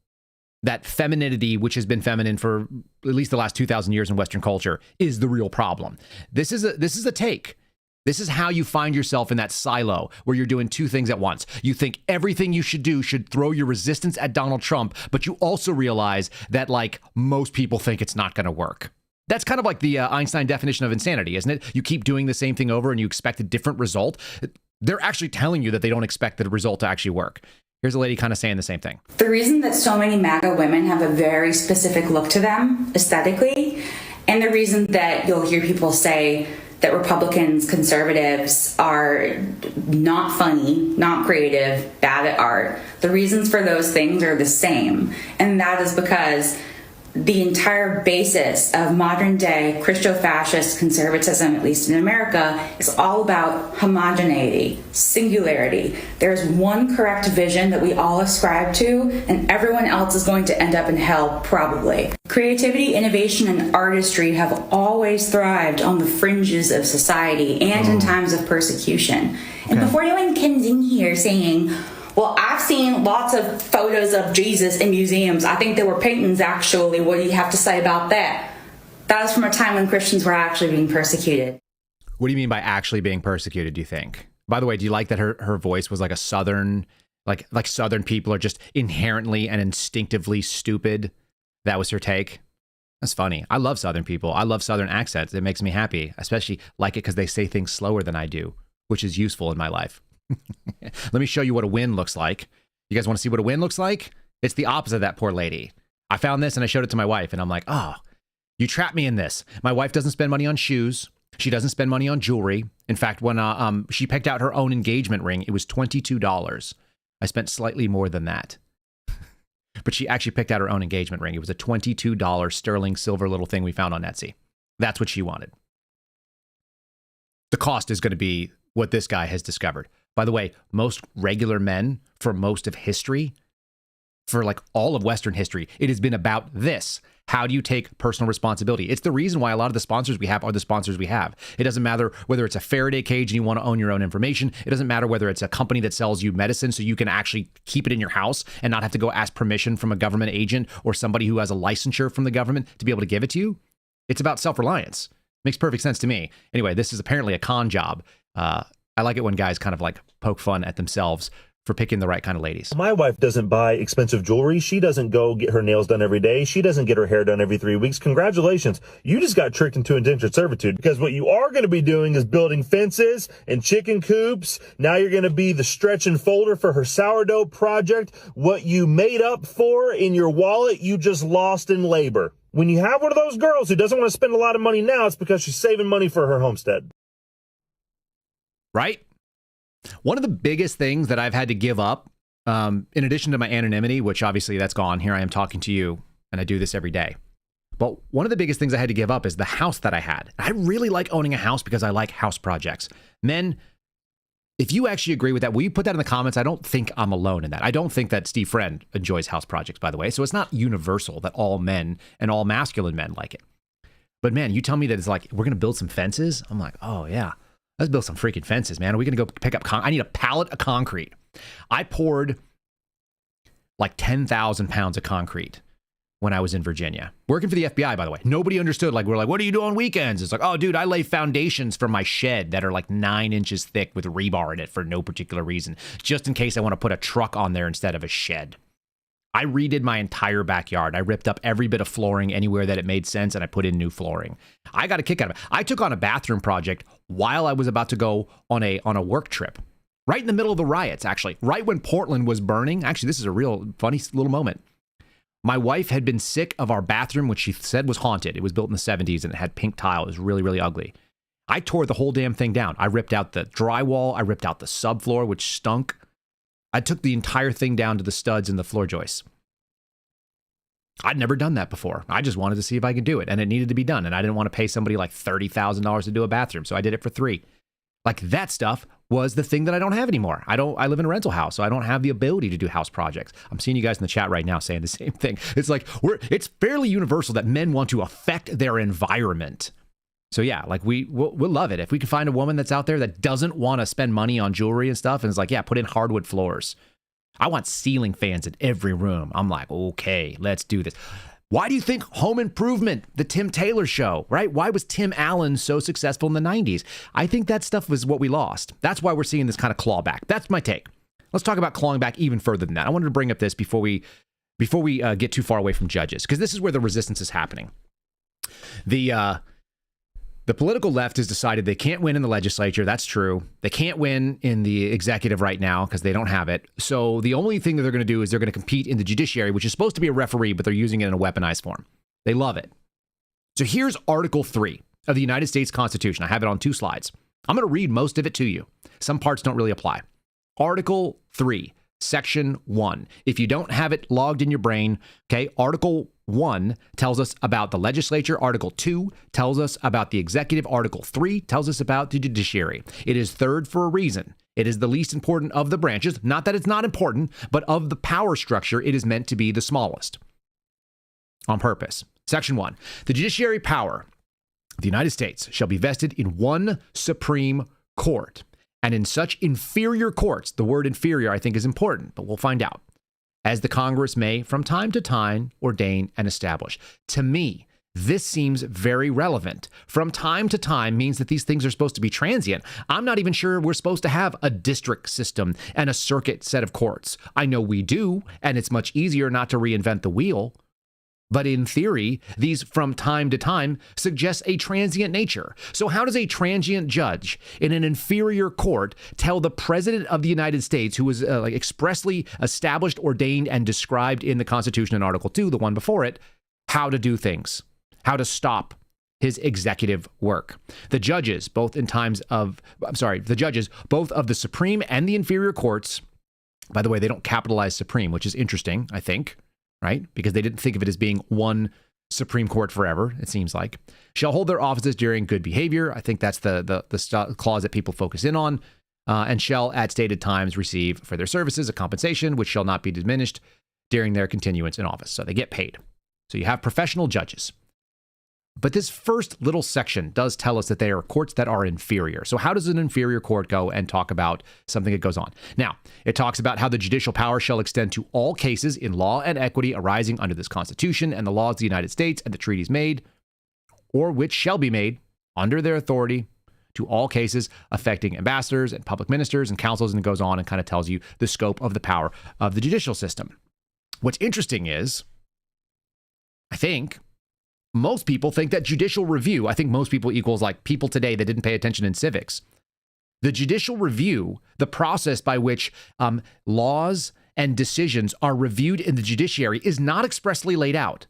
That femininity, which has been feminine for at least the last 2,000 years in Western culture, is the real problem. This is a take. This is how you find yourself in that silo where you're doing two things at once. You think everything you should do should throw your resistance at Donald Trump, but you also realize that, like, most people think it's not going to work. That's kind of like the Einstein definition of insanity, isn't it? You keep doing the same thing over and you expect a different result. They're actually telling you that they don't expect the result to actually work. Here's a lady kind of saying the same thing. The reason that so many MAGA women have a very specific look to them aesthetically, and the reason that you'll hear people say that Republicans, conservatives are not funny, not creative, bad at art. The reasons for those things are the same. And that is because the entire basis of modern day Christo-fascist conservatism, at least in America, is all about homogeneity, singularity. There's one correct vision that we all ascribe to, and everyone else is going to end up in hell, probably. Creativity, innovation, and artistry have always thrived on the fringes of society and in times of persecution. And before anyone comes in here saying, well, I've seen lots of photos of Jesus in museums. I think they were paintings, actually. What do you have to say about that? That was from a time when Christians were actually being persecuted. What do you mean by actually being persecuted, do you think? By the way, do you like that her voice was like a Southern, like Southern people are just inherently and instinctively stupid? That was her take. That's funny. I love Southern people. I love Southern accents. It makes me happy. I especially like it because they say things slower than I do, which is useful in my life. Let me show you what a win looks like. You guys want to see what a win looks like? It's the opposite of that poor lady. I found this and I showed it to my wife and I'm like, oh, you trapped me in this. My wife doesn't spend money on shoes. She doesn't spend money on jewelry. In fact, when she picked out her own engagement ring, it was $22. I spent slightly more than that. But she actually picked out her own engagement ring. It was a $22 sterling silver little thing we found on Etsy. That's what she wanted. The cost is going to be what this guy has discovered. By the way, most regular men for most of history, for like all of Western history, it has been about this. How do you take personal responsibility? It's the reason why a lot of the sponsors we have are the sponsors we have. It doesn't matter whether it's a Faraday cage and you want to own your own information. It doesn't matter whether it's a company that sells you medicine so you can actually keep it in your house and not have to go ask permission from a government agent or somebody who has a licensure from the government to be able to give it to you. It's about self-reliance. Makes perfect sense to me. Anyway, this is apparently a con job. I like it when guys kind of like poke fun at themselves for picking the right kind of ladies. My wife doesn't buy expensive jewelry. She doesn't go get her nails done every day. She doesn't get her hair done every 3 weeks. Congratulations. You just got tricked into indentured servitude, because what you are going to be doing is building fences and chicken coops. Now you're going to be the stretch and folder for her sourdough project. What you made up for in your wallet, you just lost in labor. When you have one of those girls who doesn't want to spend a lot of money now, it's because she's saving money for her homestead. Right? One of the biggest things that I've had to give up, in addition to my anonymity, which obviously that's gone. Here I am talking to you, and I do this every day. But one of the biggest things I had to give up is the house that I had. I really like owning a house because I like house projects. Men, if you actually agree with that, will you put that in the comments? I don't think I'm alone in that. I don't think that Steve Friend enjoys house projects, by the way. So it's not universal that all men and all masculine men like it. But man, you tell me that it's like, we're going to build some fences. I'm like, oh yeah. Let's build some freaking fences, man. Are we going to go pick up I need a pallet of concrete. I poured like 10,000 pounds of concrete when I was in Virginia. Working for the FBI, by the way. Nobody understood. Like, we're like, what do you do on weekends? It's like, oh, dude, I lay foundations for my shed that are like 9 inches thick with rebar in it for no particular reason, just in case I want to put a truck on there instead of a shed. I redid my entire backyard. I ripped up every bit of flooring anywhere that it made sense, and I put in new flooring. I got a kick out of it. I took on a bathroom project while I was about to go on a work trip, right in the middle of the riots, actually, right when Portland was burning. Actually, this is a real funny little moment. My wife had been sick of our bathroom, which she said was haunted. It was built in the 70s, and it had pink tile. It was really, really ugly. I tore the whole damn thing down. I ripped out the drywall. I ripped out the subfloor, which stunk. I took the entire thing down to the studs and the floor joists. I'd never done that before. I just wanted to see if I could do it, and it needed to be done. And I didn't want to pay somebody like $30,000 to do a bathroom, so I did it for $3,000. Like, that stuff was the thing that I don't have anymore. I live in a rental house, so I don't have the ability to do house projects. I'm seeing you guys in the chat right now saying the same thing. It's like, it's fairly universal that men want to affect their environment. So yeah, like we'll love it if we can find a woman that's out there that doesn't want to spend money on jewelry and stuff, and is like, yeah, put in hardwood floors. I want ceiling fans in every room. I'm like, okay, let's do this. Why do you think Home Improvement, the Tim Taylor show, right? Why was Tim Allen so successful in the 90s? I think that stuff was what we lost. That's why we're seeing this kind of clawback. That's my take. Let's talk about clawing back even further than that. I wanted to bring up this before we get too far away from judges, because this is where the resistance is happening. The political left has decided they can't win in the legislature. That's true. They can't win in the executive right now because they don't have it. So the only thing that they're going to do is they're going to compete in the judiciary, which is supposed to be a referee, but they're using it in a weaponized form. They love it. So here's Article 3 of the United States Constitution. I have it on 2 slides. I'm going to read most of it to you. Some parts don't really apply. Article 3, Section 1. If you don't have it logged in your brain, okay, Article 1 tells us about the legislature. Article 2 tells us about the executive. Article 3 tells us about the judiciary. It is third for a reason. It is the least important of the branches. Not that it's not important, but of the power structure, it is meant to be the smallest on purpose. Section 1. The judiciary power of the United States shall be vested in one Supreme Court, and in such inferior courts, the word inferior I think is important, but we'll find out, as the Congress may from time to time ordain and establish. To me, this seems very relevant. From time to time means that these things are supposed to be transient. I'm not even sure we're supposed to have a district system and a circuit set of courts. I know we do, and it's much easier not to reinvent the wheel. But in theory, these from time to time suggest a transient nature. So how does a transient judge in an inferior court tell the President of the United States, who was expressly established, ordained, and described in the Constitution in Article 2, the one before it, how to do things, how to stop his executive work? The judges, both of the Supreme and the inferior courts, by the way, they don't capitalize Supreme, which is interesting, I think, right? Because they didn't think of it as being one Supreme Court forever, it seems like, shall hold their offices during good behavior. I think that's the clause that people focus in on, and shall at stated times receive for their services a compensation which shall not be diminished during their continuance in office. So they get paid. So you have professional judges. But this first little section does tell us that they are courts that are inferior. So how does an inferior court go and talk about something that goes on? Now, it talks about how the judicial power shall extend to all cases in law and equity arising under this Constitution and the laws of the United States and the treaties made, or which shall be made under their authority, to all cases affecting ambassadors and public ministers and councils, and it goes on and kind of tells you the scope of the power of the judicial system. What's interesting is, I think, most people think that judicial review, I think most people equals like people today that didn't pay attention in civics. The judicial review, the process by which laws and decisions are reviewed in the judiciary, is not expressly laid out.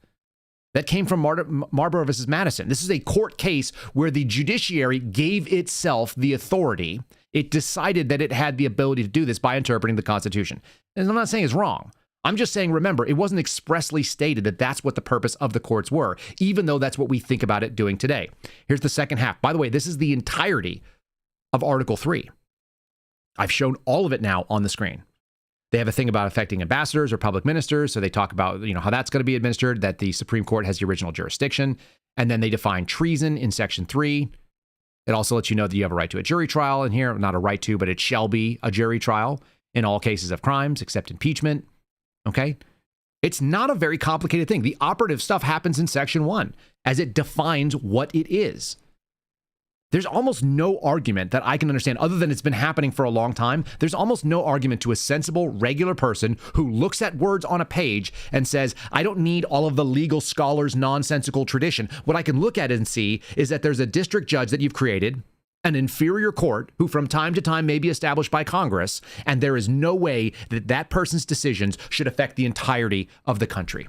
That came from Marbury versus Madison. This is a court case where the judiciary gave itself the authority. It decided that it had the ability to do this by interpreting the Constitution. And I'm not saying it's wrong. I'm just saying, remember, it wasn't expressly stated that that's what the purpose of the courts were, even though that's what we think about it doing today. Here's the second half. By the way, this is the entirety of Article 3. I've shown all of it now on the screen. They have a thing about affecting ambassadors or public ministers. So they talk about, how that's going to be administered, that the Supreme Court has the original jurisdiction. And then they define treason in Section 3. It also lets you know that you have a right to a jury trial in here. Not a right to, but it shall be a jury trial in all cases of crimes except impeachment. Okay? It's not a very complicated thing. The operative stuff happens in Section 1 as it defines what it is. There's almost no argument that I can understand, other than it's been happening for a long time. There's almost no argument to a sensible, regular person who looks at words on a page and says, I don't need all of the legal scholars' nonsensical tradition. What I can look at and see is that there's a district judge that you've created, an inferior court who from time to time may be established by Congress, and there is no way that that person's decisions should affect the entirety of the country.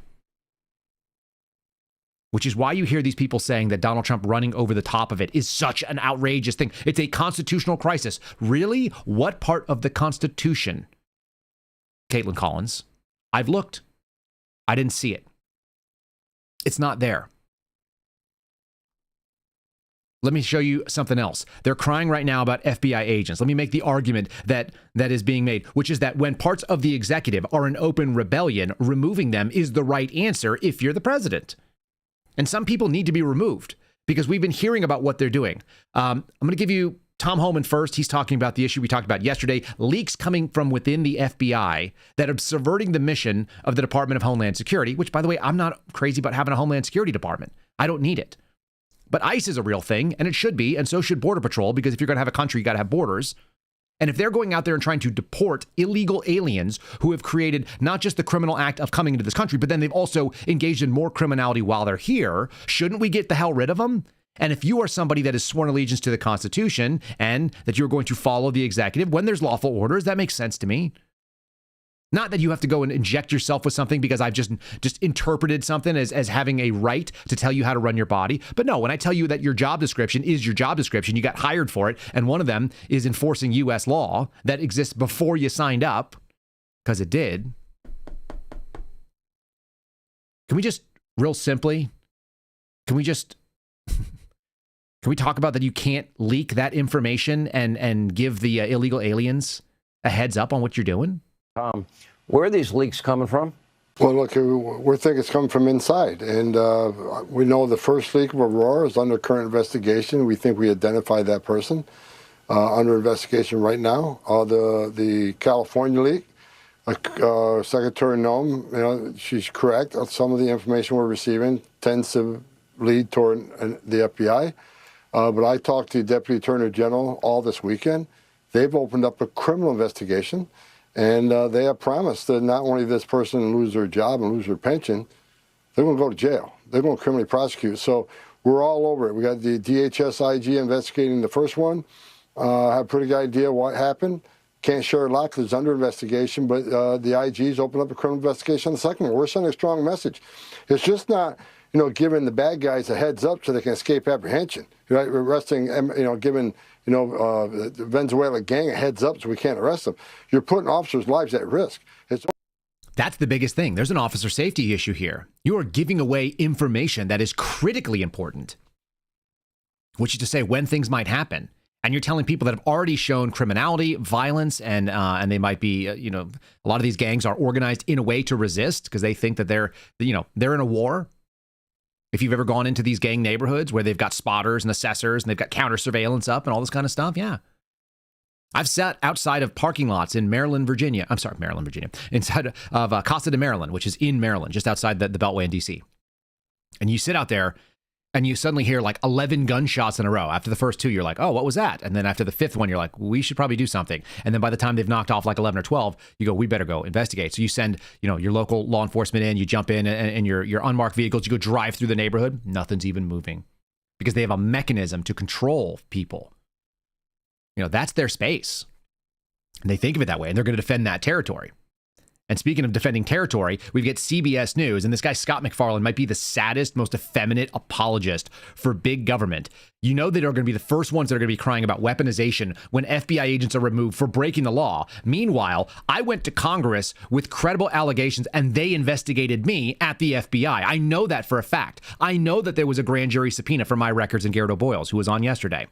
Which is why you hear these people saying that Donald Trump running over the top of it is such an outrageous thing. It's a constitutional crisis. Really? What part of the Constitution? Caitlin Collins, I've looked. I didn't see it. It's not there. Let me show you something else. They're crying right now about FBI agents. Let me make the argument that is being made, which is that when parts of the executive are in open rebellion, removing them is the right answer if you're the president. And some people need to be removed because we've been hearing about what they're doing. I'm going to give you Tom Homan first. He's talking about the issue we talked about yesterday, leaks coming from within the FBI that are subverting the mission of the Department of Homeland Security, which, by the way, I'm not crazy about having a Homeland Security department. I don't need it. But ICE is a real thing, and it should be, and so should Border Patrol, because if you're going to have a country, you got to have borders. And if they're going out there and trying to deport illegal aliens who have created not just the criminal act of coming into this country, but then they've also engaged in more criminality while they're here, shouldn't we get the hell rid of them? And if you are somebody that has sworn allegiance to the Constitution and that you're going to follow the executive when there's lawful orders, that makes sense to me. Not that you have to go and inject yourself with something because I've just interpreted something as having a right to tell you how to run your body. But no, when I tell you that your job description is your job description, you got hired for it, and one of them is enforcing U.S. law that exists before you signed up, because it did. Can we just, real simply, can we talk about that you can't leak that information and give the illegal aliens a heads up on what you're doing? Where are these leaks coming from? Well, look, we think it's coming from inside. And we know the first leak of Aurora is under current investigation. We think we identified that person under investigation right now. The California leak, Secretary Noem, she's correct. Some of the information we're receiving tends to lead toward the FBI. But I talked to the Deputy Attorney General all this weekend. They've opened up a criminal investigation. And they have promised that not only this person lose their job and lose their pension, they're going to go to jail. They're going to criminally prosecute. So we're all over it. We got the DHS IG investigating the first one. Have a pretty good idea what happened. Can't share a lot because it's under investigation, but the IG's opened up a criminal investigation on the second one. We're sending a strong message. It's just not, giving the bad guys a heads up so they can escape apprehension. Right? We're arresting, giving the Venezuela gang a heads up so we can't arrest them. You're putting officers' lives at risk. That's the biggest thing. There's an officer safety issue here. You are giving away information that is critically important, which is to say when things might happen. And you're telling people that have already shown criminality, violence, and they might be, a lot of these gangs are organized in a way to resist because they think that they're in a war. If you've ever gone into these gang neighborhoods where they've got spotters and assessors and they've got counter surveillance up and all this kind of stuff, yeah. I've sat outside of parking lots in Maryland, Virginia. I'm sorry, Maryland, Virginia. Inside of Casa de Maryland, which is in Maryland, just outside the Beltway in D.C. And you sit out there and you suddenly hear like 11 gunshots in a row. After the first two, you're like, oh, what was that? And then after the fifth one, you're like, we should probably do something. And then by the time they've knocked off like 11 or 12, you go, we better go investigate. So you send, your local law enforcement in, you jump in and your unmarked vehicles, you go drive through the neighborhood. Nothing's even moving because they have a mechanism to control people. That's their space. And they think of it that way, and they're going to defend that territory. And speaking of defending territory, we've got CBS News, and this guy, Scott McFarlane, might be the saddest, most effeminate apologist for big government. They are going to be the first ones that are going to be crying about weaponization when FBI agents are removed for breaking the law. Meanwhile, I went to Congress with credible allegations, and they investigated me at the FBI. I know that for a fact. I know that there was a grand jury subpoena for my records and Garrett O'Boyle's, who was on yesterday.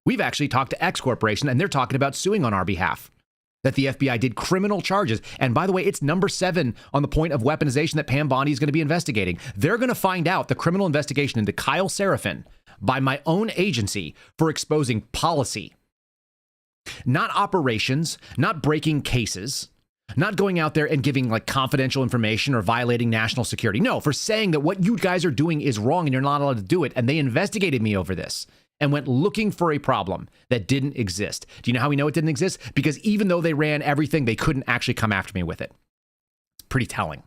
We've actually talked to X Corporation, and they're talking about suing on our behalf. That the FBI did criminal charges. And by the way, it's number 7 on the point of weaponization that Pam Bondi is going to be investigating. They're going to find out the criminal investigation into Kyle Seraphin by my own agency for exposing policy. Not operations, not breaking cases, not going out there and giving like confidential information or violating national security. No, for saying that what you guys are doing is wrong and you're not allowed to do it. And they investigated me over this. And went looking for a problem that didn't exist. Do you know how we know it didn't exist? Because even though they ran everything, they couldn't actually come after me with it. It's pretty telling.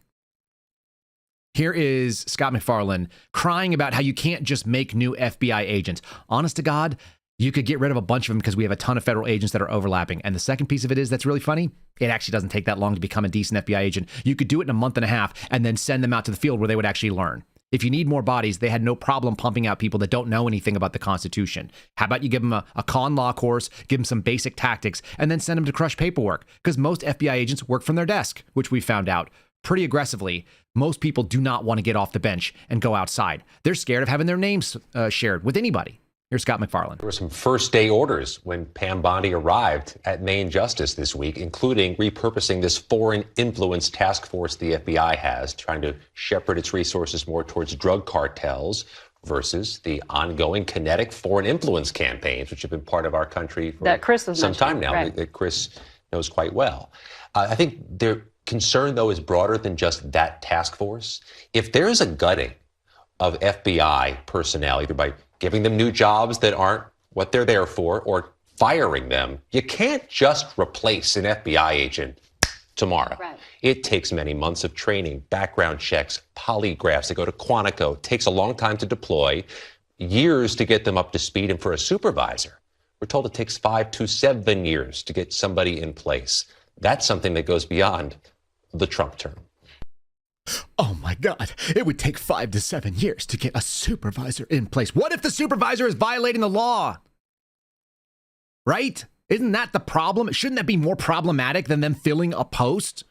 Here is Scott McFarlane crying about how you can't just make new FBI agents. Honest to God, you could get rid of a bunch of them because we have a ton of federal agents that are overlapping. And the second piece of it is that's really funny. It actually doesn't take that long to become a decent FBI agent. You could do it in a month and a half and then send them out to the field where they would actually learn. If you need more bodies, they had no problem pumping out people that don't know anything about the Constitution. How about you give them a con law course, give them some basic tactics, and then send them to crush paperwork? Because most FBI agents work from their desk, which we found out pretty aggressively, most people do not want to get off the bench and go outside. They're scared of having their names shared with anybody. Here's Scott McFarland. There were some first-day orders when Pam Bondi arrived at Maine Justice this week, including repurposing this foreign influence task force the FBI has, trying to shepherd its resources more towards drug cartels versus the ongoing kinetic foreign influence campaigns, which have been part of our country for some time now, that Chris knows quite well. I think their concern, though, is broader than just that task force. If there is a gutting of FBI personnel, either by giving them new jobs that aren't what they're there for or firing them, you can't just replace an FBI agent tomorrow. Right. It takes many months of training, background checks, polygraphs. They go to Quantico. It takes a long time to deploy, years to get them up to speed. And for a supervisor, we're told it takes 5 to 7 years to get somebody in place. That's something that goes beyond the Trump term. Oh my God, it would take 5 to 7 years to get a supervisor in place. What if the supervisor is violating the law? Right? Isn't that the problem? Shouldn't that be more problematic than them filling a post?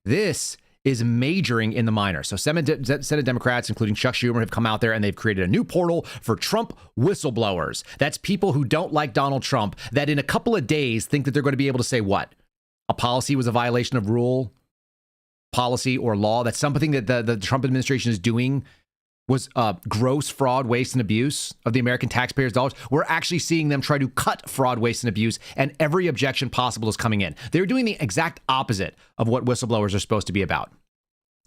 This is majoring in the minor. So Senate Democrats, including Chuck Schumer, have come out there and they've created a new portal for Trump whistleblowers. That's people who don't like Donald Trump that in a couple of days think that they're going to be able to say what? A policy was a violation of rule, policy, or law. That's something that the Trump administration is doing was gross fraud, waste, and abuse of the American taxpayers' dollars. We're actually seeing them try to cut fraud, waste, and abuse, and every objection possible is coming in. They're doing the exact opposite of what whistleblowers are supposed to be about.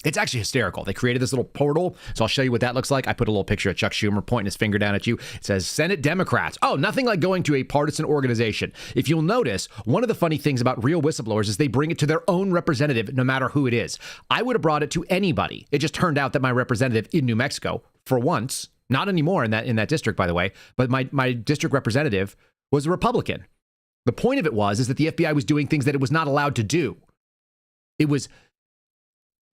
It's actually hysterical. They created this little portal, so I'll show you what that looks like. I put a little picture of Chuck Schumer pointing his finger down at you. It says, Senate Democrats. Oh, nothing like going to a partisan organization. If you'll notice, one of the funny things about real whistleblowers is they bring it to their own representative, no matter who it is. I would have brought it to anybody. It just turned out that my representative in New Mexico, for once, not anymore in that district, by the way, but my district representative was a Republican. The point of it is that the FBI was doing things that it was not allowed to do. It was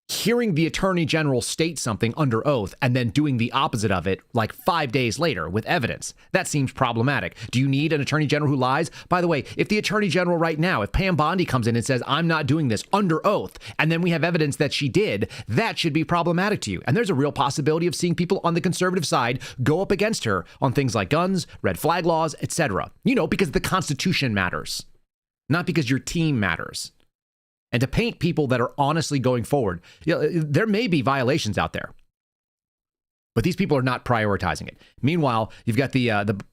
hearing the attorney general state something under oath and then doing the opposite of it like 5 days later with evidence. That seems problematic. Do you need an attorney general who lies? By the way, if the attorney general right now, if Pam Bondi comes in and says, I'm not doing this under oath, and then we have evidence that she did, that should be problematic to you. And there's a real possibility of seeing people on the conservative side go up against her on things like guns, red flag laws, etc. Because the Constitution matters, not because your team matters. And to paint people that are honestly going forward, there may be violations out there, but these people are not prioritizing it. Meanwhile, you've got the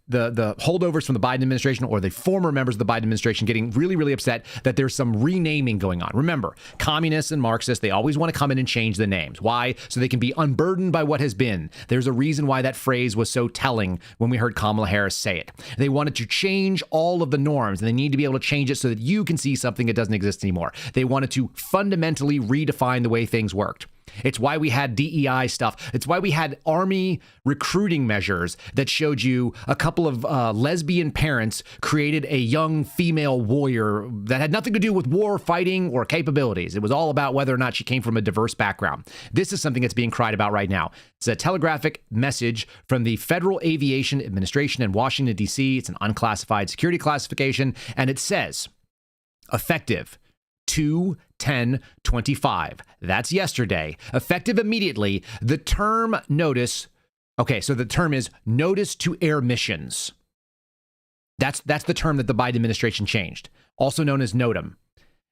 holdovers from the Biden administration or the former members of the Biden administration getting really, really upset that there's some renaming going on. Remember, communists and Marxists, they always want to come in and change the names. Why? So they can be unburdened by what has been. There's a reason why that phrase was so telling when we heard Kamala Harris say it. They wanted to change all of the norms, and they need to be able to change it so that you can see something that doesn't exist anymore. They wanted to fundamentally redefine the way things worked. It's why we had DEI stuff. It's why we had Army recruiting measures that showed you a couple of lesbian parents created a young female warrior that had nothing to do with war fighting or capabilities. It was all about whether or not she came from a diverse background. This is something that's being cried about right now. It's a telegraphic message from the Federal Aviation Administration in Washington, D.C. It's an unclassified security classification, and it says, effective 2/10/25. That's yesterday. Effective immediately, the term notice. Okay, so the term is notice to air missions. That's the term that the Biden administration changed, also known as NOTAM.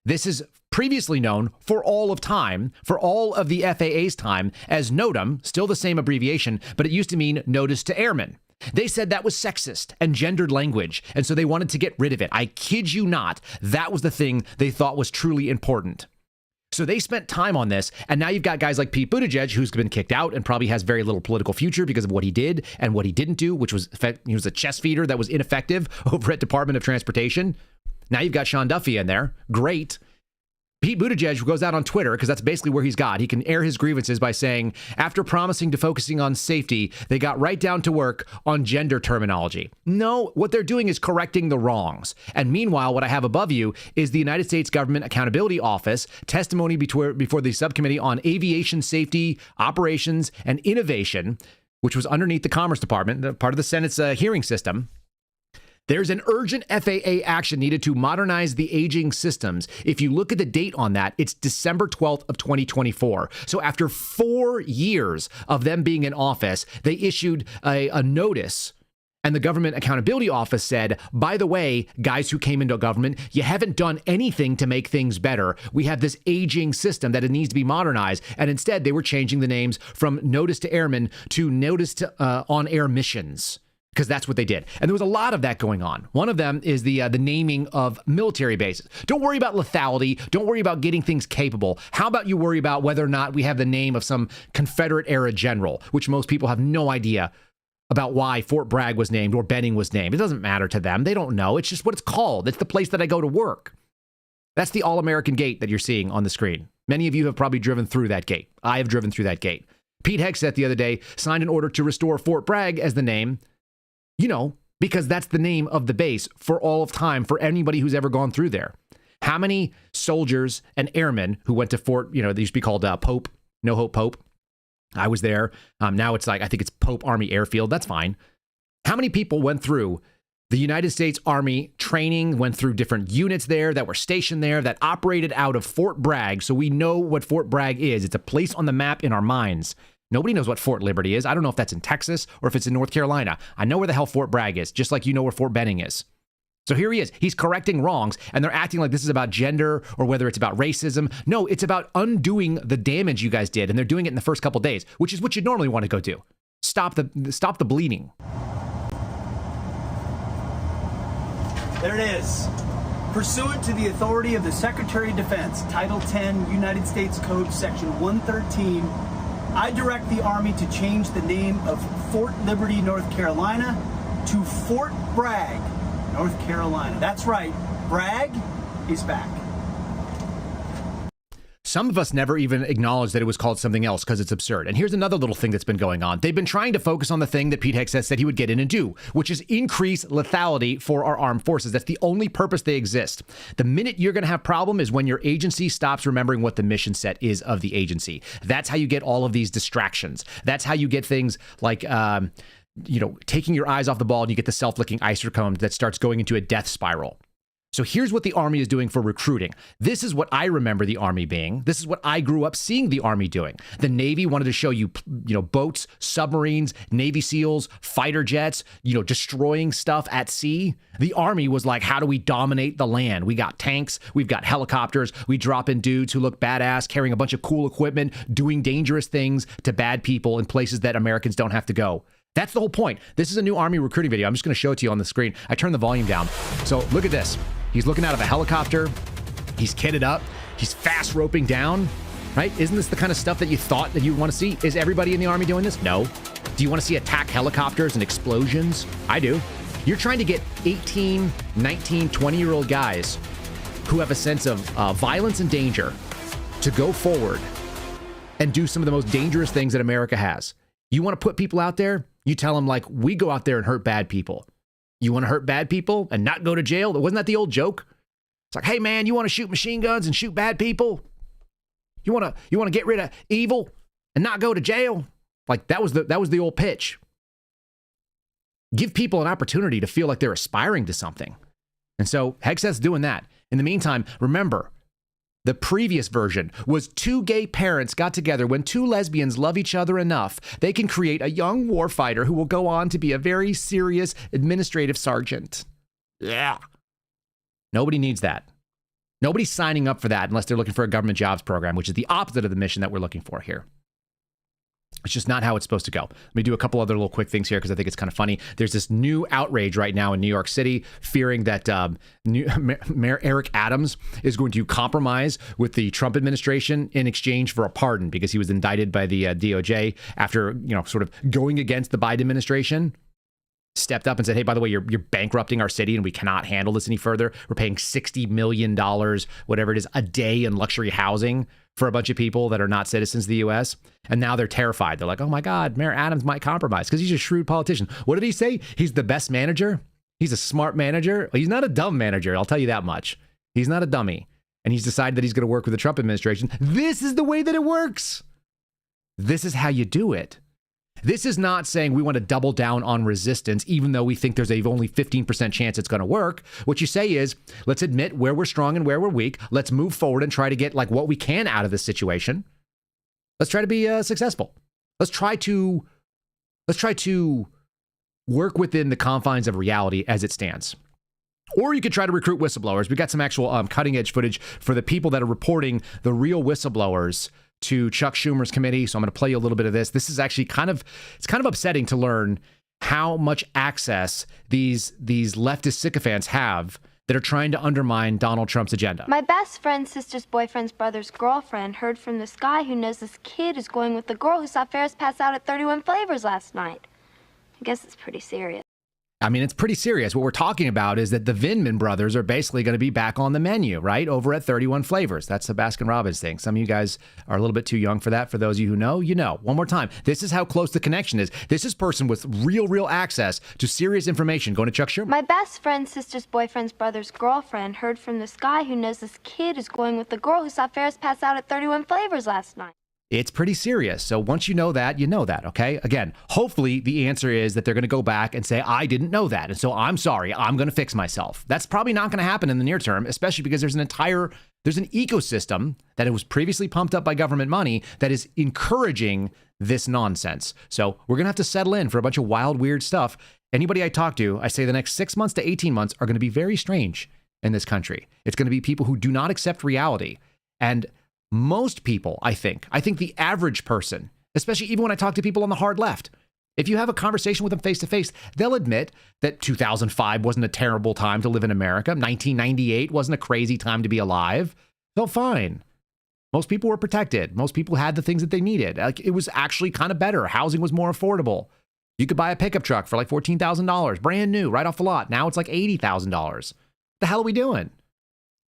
This is previously known for all of time, for all of the FAA's time, as NOTAM, still the same abbreviation, but it used to mean notice to airmen. They said that was sexist and gendered language, and so they wanted to get rid of it. I kid you not, that was the thing they thought was truly important. So they spent time on this, and now you've got guys like Pete Buttigieg, who's been kicked out and probably has very little political future because of what he did and what he didn't do, which was he was a chest feeder that was ineffective over at Department of Transportation. Now you've got Sean Duffy in there. Great. Pete Buttigieg goes out on Twitter, because that's basically where he's got. He can air his grievances by saying, after promising to focusing on safety, they got right down to work on gender terminology. No, what they're doing is correcting the wrongs. And meanwhile, what I have above you is the United States Government Accountability Office testimony before the Subcommittee on Aviation Safety, Operations, and Innovation, which was underneath the Commerce Department, part of the Senate's hearing system. There's an urgent FAA action needed to modernize the aging systems. If you look at the date on that, it's December 12th of 2024. So after 4 years of them being in office, they issued a notice. And the Government Accountability Office said, by the way, guys who came into government, you haven't done anything to make things better. We have this aging system that it needs to be modernized. And instead, they were changing the names from notice to airmen to notice to on-air missions, because that's what they did. And there was a lot of that going on. One of them is the naming of military bases. Don't worry about lethality. Don't worry about getting things capable. How about you worry about whether or not we have the name of some Confederate-era general, which most people have no idea about why Fort Bragg was named or Benning was named. It doesn't matter to them. They don't know. It's just what it's called. It's the place that I go to work. That's the All-American Gate that you're seeing on the screen. Many of you have probably driven through that gate. I have driven through that gate. Pete Hegseth the other day signed an order to restore Fort Bragg as the name, because that's the name of the base for all of time for anybody who's ever gone through there. How many soldiers and airmen who went to Fort, they used to be called Pope, No Hope Pope. I was there. Now it's I think it's Pope Army Airfield. That's fine. How many people went through the United States Army training, went through different units there that were stationed there that operated out of Fort Bragg? So we know what Fort Bragg is. It's a place on the map in our minds. Nobody knows what Fort Liberty is. I don't know if that's in Texas or if it's in North Carolina. I know where the hell Fort Bragg is, just like you know where Fort Benning is. So here he is. He's correcting wrongs, and they're acting like this is about gender or whether it's about racism. No, it's about undoing the damage you guys did, and they're doing it in the first couple days, which is what you normally want to go do. Stop the bleeding. There it is. Pursuant to the authority of the Secretary of Defense, Title 10, United States Code, Section 113, I direct the Army to change the name of Fort Liberty, North Carolina, to Fort Bragg, North Carolina. That's right. Bragg is back. Some of us never even acknowledged that it was called something else because it's absurd. And here's another little thing that's been going on. They've been trying to focus on the thing that Pete Hegseth said he would get in and do, which is increase lethality for our armed forces. That's the only purpose they exist. The minute you're going to have problem is when your agency stops remembering what the mission set is of the agency. That's how you get all of these distractions. That's how you get things like taking your eyes off the ball and you get the self-licking isochrome that starts going into a death spiral. So here's what the Army is doing for recruiting. This is what I remember the Army being. This is what I grew up seeing the Army doing. The Navy wanted to show you, boats, submarines, Navy SEALs, fighter jets, destroying stuff at sea. The Army was like, how do we dominate the land? We got tanks, we've got helicopters, we drop in dudes who look badass, carrying a bunch of cool equipment, doing dangerous things to bad people in places that Americans don't have to go. That's the whole point. This is a new Army recruiting video. I'm just going to show it to you on the screen. I turned the volume down. So look at this. He's looking out of a helicopter. He's kitted up. He's fast roping down, right? Isn't this the kind of stuff that you thought that you want to see? Is everybody in the Army doing this? No. Do you want to see attack helicopters and explosions? I do. You're trying to get 18, 19, 20-year-old guys who have a sense of violence and danger to go forward and do some of the most dangerous things that America has. You want to put people out there? You tell them, we go out there and hurt bad people. You want to hurt bad people and not go to jail? Wasn't that the old joke? It's like, hey, man, you want to shoot machine guns and shoot bad people? You want to get rid of evil and not go to jail? That was the old pitch. Give people an opportunity to feel like they're aspiring to something. And so Hegseth's doing that. In the meantime, remember, the previous version was two gay parents got together. When two lesbians love each other enough, they can create a young warfighter who will go on to be a very serious administrative sergeant. Yeah. Nobody needs that. Nobody's signing up for that unless they're looking for a government jobs program, which is the opposite of the mission that we're looking for here. It's just not how it's supposed to go. Let me do a couple other little quick things here because I think it's kind of funny. There's this new outrage right now in New York City, fearing that Mayor Eric Adams is going to compromise with the Trump administration in exchange for a pardon because he was indicted by the DOJ after, sort of going against the Biden administration. Stepped up and said, hey, by the way, you're bankrupting our city and we cannot handle this any further. We're paying $60 million, whatever it is, a day in luxury housing for a bunch of people that are not citizens of the U.S. And now they're terrified. They're like, oh, my God, Mayor Adams might compromise because he's a shrewd politician. What did he say? He's the best manager. He's a smart manager. He's not a dumb manager. I'll tell you that much. He's not a dummy. And he's decided that he's going to work with the Trump administration. This is the way that it works. This is how you do it. This is not saying we want to double down on resistance, even though we think there's a only 15% chance it's going to work. What you say is, let's admit where we're strong and where we're weak. Let's move forward and try to get like what we can out of this situation. Let's try to be successful. Let's try to work within the confines of reality as it stands. Or you could try to recruit whistleblowers. We got some actual cutting edge footage for the people that are reporting the real whistleblowers to Chuck Schumer's committee. So I'm going to play you a little bit of this. This is actually kind of upsetting to learn how much access these leftist sycophants have that are trying to undermine Donald Trump's agenda. My best friend's sister's boyfriend's brother's girlfriend heard from this guy who knows this kid is going with the girl who saw Ferris pass out at 31 Flavors last night. I guess it's pretty serious. I mean, it's pretty serious. What we're talking about is that the Vindman brothers are basically going to be back on the menu, right? Over at 31 Flavors. That's the Baskin-Robbins thing. Some of you guys are a little bit too young for that. For those of you who know, you know. One more time. This is how close the connection is. This is person with real access to serious information. Going to Chuck Schumer. My best friend's sister's boyfriend's brother's girlfriend heard from this guy who knows this kid is going with the girl who saw Ferris pass out at 31 Flavors last night. It's pretty serious. So once you know that, okay? Again, hopefully the answer is that they're going to go back and say, I didn't know that. And so I'm sorry, I'm going to fix myself. That's probably not going to happen in the near term, especially because there's an ecosystem that was previously pumped up by government money that is encouraging this nonsense. So we're going to have to settle in for a bunch of wild, weird stuff. Anybody I talk to, I say the next 6 months to 18 months are going to be very strange in this country. It's going to be people who do not accept reality. And most people, I think the average person, especially even when I talk to people on the hard left, if you have a conversation with them face to face, they'll admit that 2005 wasn't a terrible time to live in America. 1998 wasn't a crazy time to be alive. So fine. Most people were protected. Most people had the things that they needed. Like, it was actually kind of better. Housing was more affordable. You could buy a pickup truck for like $14,000, brand new, right off the lot. Now it's like $80,000. The hell are we doing?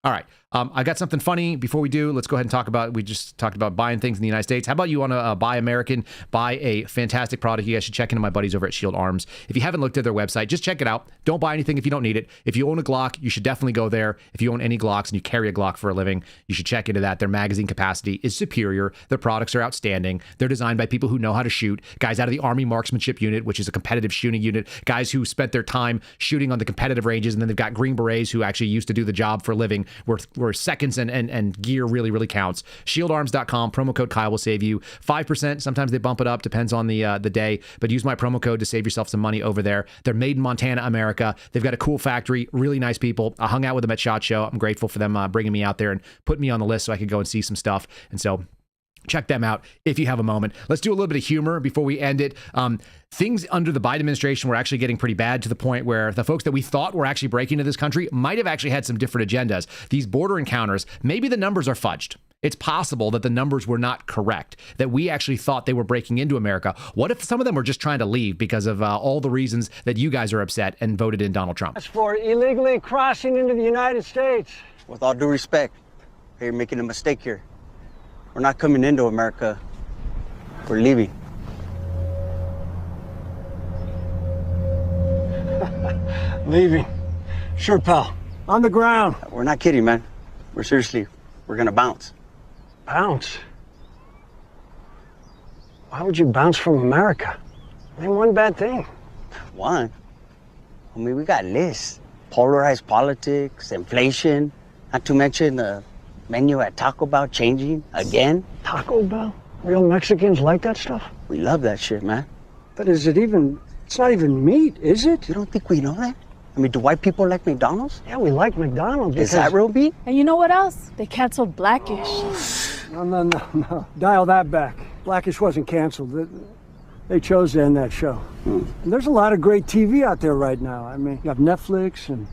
All right. I got something funny before we do. Let's go ahead and talk about, we just talked about buying things in the United States. How about you want to buy American, buy a fantastic product? You guys should check into my buddies over at Shield Arms. If you haven't looked at their website, just check it out. Don't buy anything if you don't need it. If you own a Glock, you should definitely go there. If you own any Glocks and you carry a Glock for a living, you should check into that. Their magazine capacity is superior. Their products are outstanding. They're designed by people who know how to shoot. Guys out of the Army Marksmanship Unit, which is a competitive shooting unit. Guys who spent their time shooting on the competitive ranges, and then they've got Green Berets who actually used to do the job for a living, where seconds and gear really counts. ShieldArms.com, promo code Kyle will save you 5%. Sometimes they bump it up, depends on the day, but use my promo code to save yourself some money over there. They're made in Montana, America. They've got a cool factory, really nice people. I hung out with them at SHOT Show. I'm grateful for them bringing me out there and putting me on the list so I could go and see some stuff. And so check them out if you have a moment. Let's do a little bit of humor before we end it. Things under the Biden administration were actually getting pretty bad, to the point where the folks that we thought were actually breaking into this country might have actually had some different agendas. These border encounters, maybe the numbers are fudged. It's possible that the numbers were not correct, that we actually thought they were breaking into America. What if some of them were just trying to leave because of all the reasons that you guys are upset and voted in Donald Trump? As for illegally crossing into the United States. With all due respect, you're making a mistake here. We're not coming into America. We're leaving. Leaving. Sure, pal. On the ground. We're not kidding, man. We're gonna bounce. Bounce? Why would you bounce from America? Name one bad thing. One? I mean, we got lists. Polarized politics, inflation, not to mention the menu at Taco Bell changing again. Taco Bell? Real Mexicans like that stuff? We love that shit, man. But it's not even meat, is it? You don't think we know that? I mean, do white people like McDonald's? Yeah, we like McDonald's. Is that real meat? And you know what else? They canceled Blackish. No. Dial that back. Blackish wasn't canceled. They chose to end that show. And there's a lot of great TV out there right now. I mean, you have Netflix and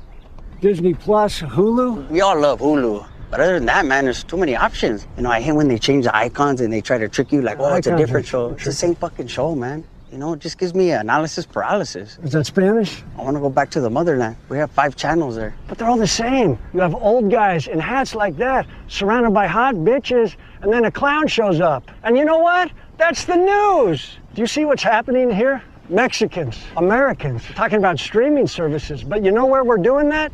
Disney Plus, Hulu. We all love Hulu. But other than that, man, there's too many options. You know, I hate when they change the icons and they try to trick you like, oh, it's a different show. It's the same fucking show, man. You know, it just gives me analysis paralysis. Is that Spanish? I want to go back to the motherland. We have 5 channels there. But they're all the same. You have old guys in hats like that, surrounded by hot bitches, and then a clown shows up. And you know what? That's the news. Do you see what's happening here? Mexicans, Americans, talking about streaming services. But you know where we're doing that?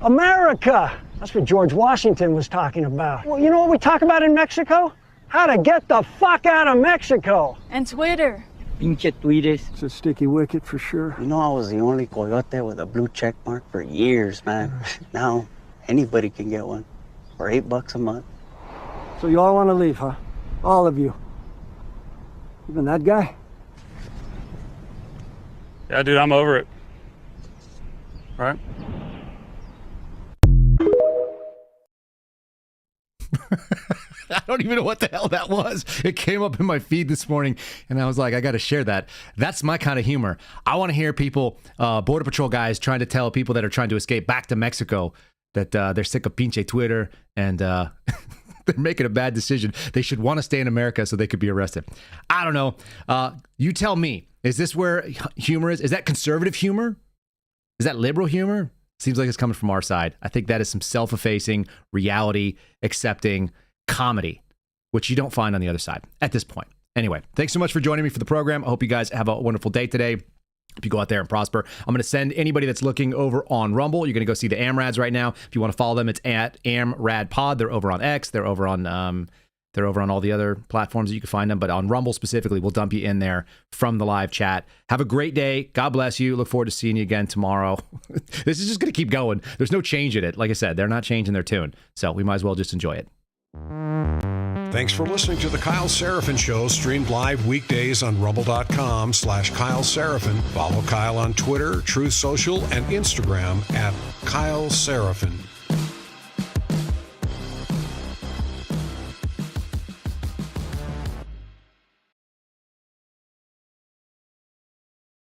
America. That's what George Washington was talking about. Well, you know what we talk about in Mexico? How to get the fuck out of Mexico. And Twitter. Pinche tuires. It's a sticky wicket for sure. You know, I was the only coyote with a blue check mark for years, man. Now, anybody can get one for $8 a month. So you all want to leave, huh? All of you. Even that guy? Yeah, dude, I'm over it. All right? I don't even know what the hell that was. It came up in my feed this morning, and I was like, I got to share that. That's my kind of humor. I want to hear people, Border Patrol guys, trying to tell people that are trying to escape back to Mexico that they're sick of pinche Twitter and they're making a bad decision. They should want to stay in America so they could be arrested. I don't know. You tell me. Is this where humor is? Is that conservative humor? Is that liberal humor? Seems like it's coming from our side. I think that is some self-effacing, reality-accepting comedy, which you don't find on the other side at this point. Anyway, thanks so much for joining me for the program. I hope you guys have a wonderful day today. If you go out there and prosper, I'm going to send anybody that's looking over on Rumble. You're going to go see the AmRads right now. If you want to follow them, it's at AmRadPod. They're over on X. They're over on all the other platforms that you can find them. But on Rumble specifically, we'll dump you in there from the live chat. Have a great day. God bless you. Look forward to seeing you again tomorrow. This is just going to keep going. There's no change in it. Like I said, they're not changing their tune. So we might as well just enjoy it. Thanks for listening to The Kyle Seraphin Show, streamed live weekdays on rumble.com/Kyle Seraphin. Follow Kyle on Twitter, Truth Social, and Instagram at Kyle Seraphin.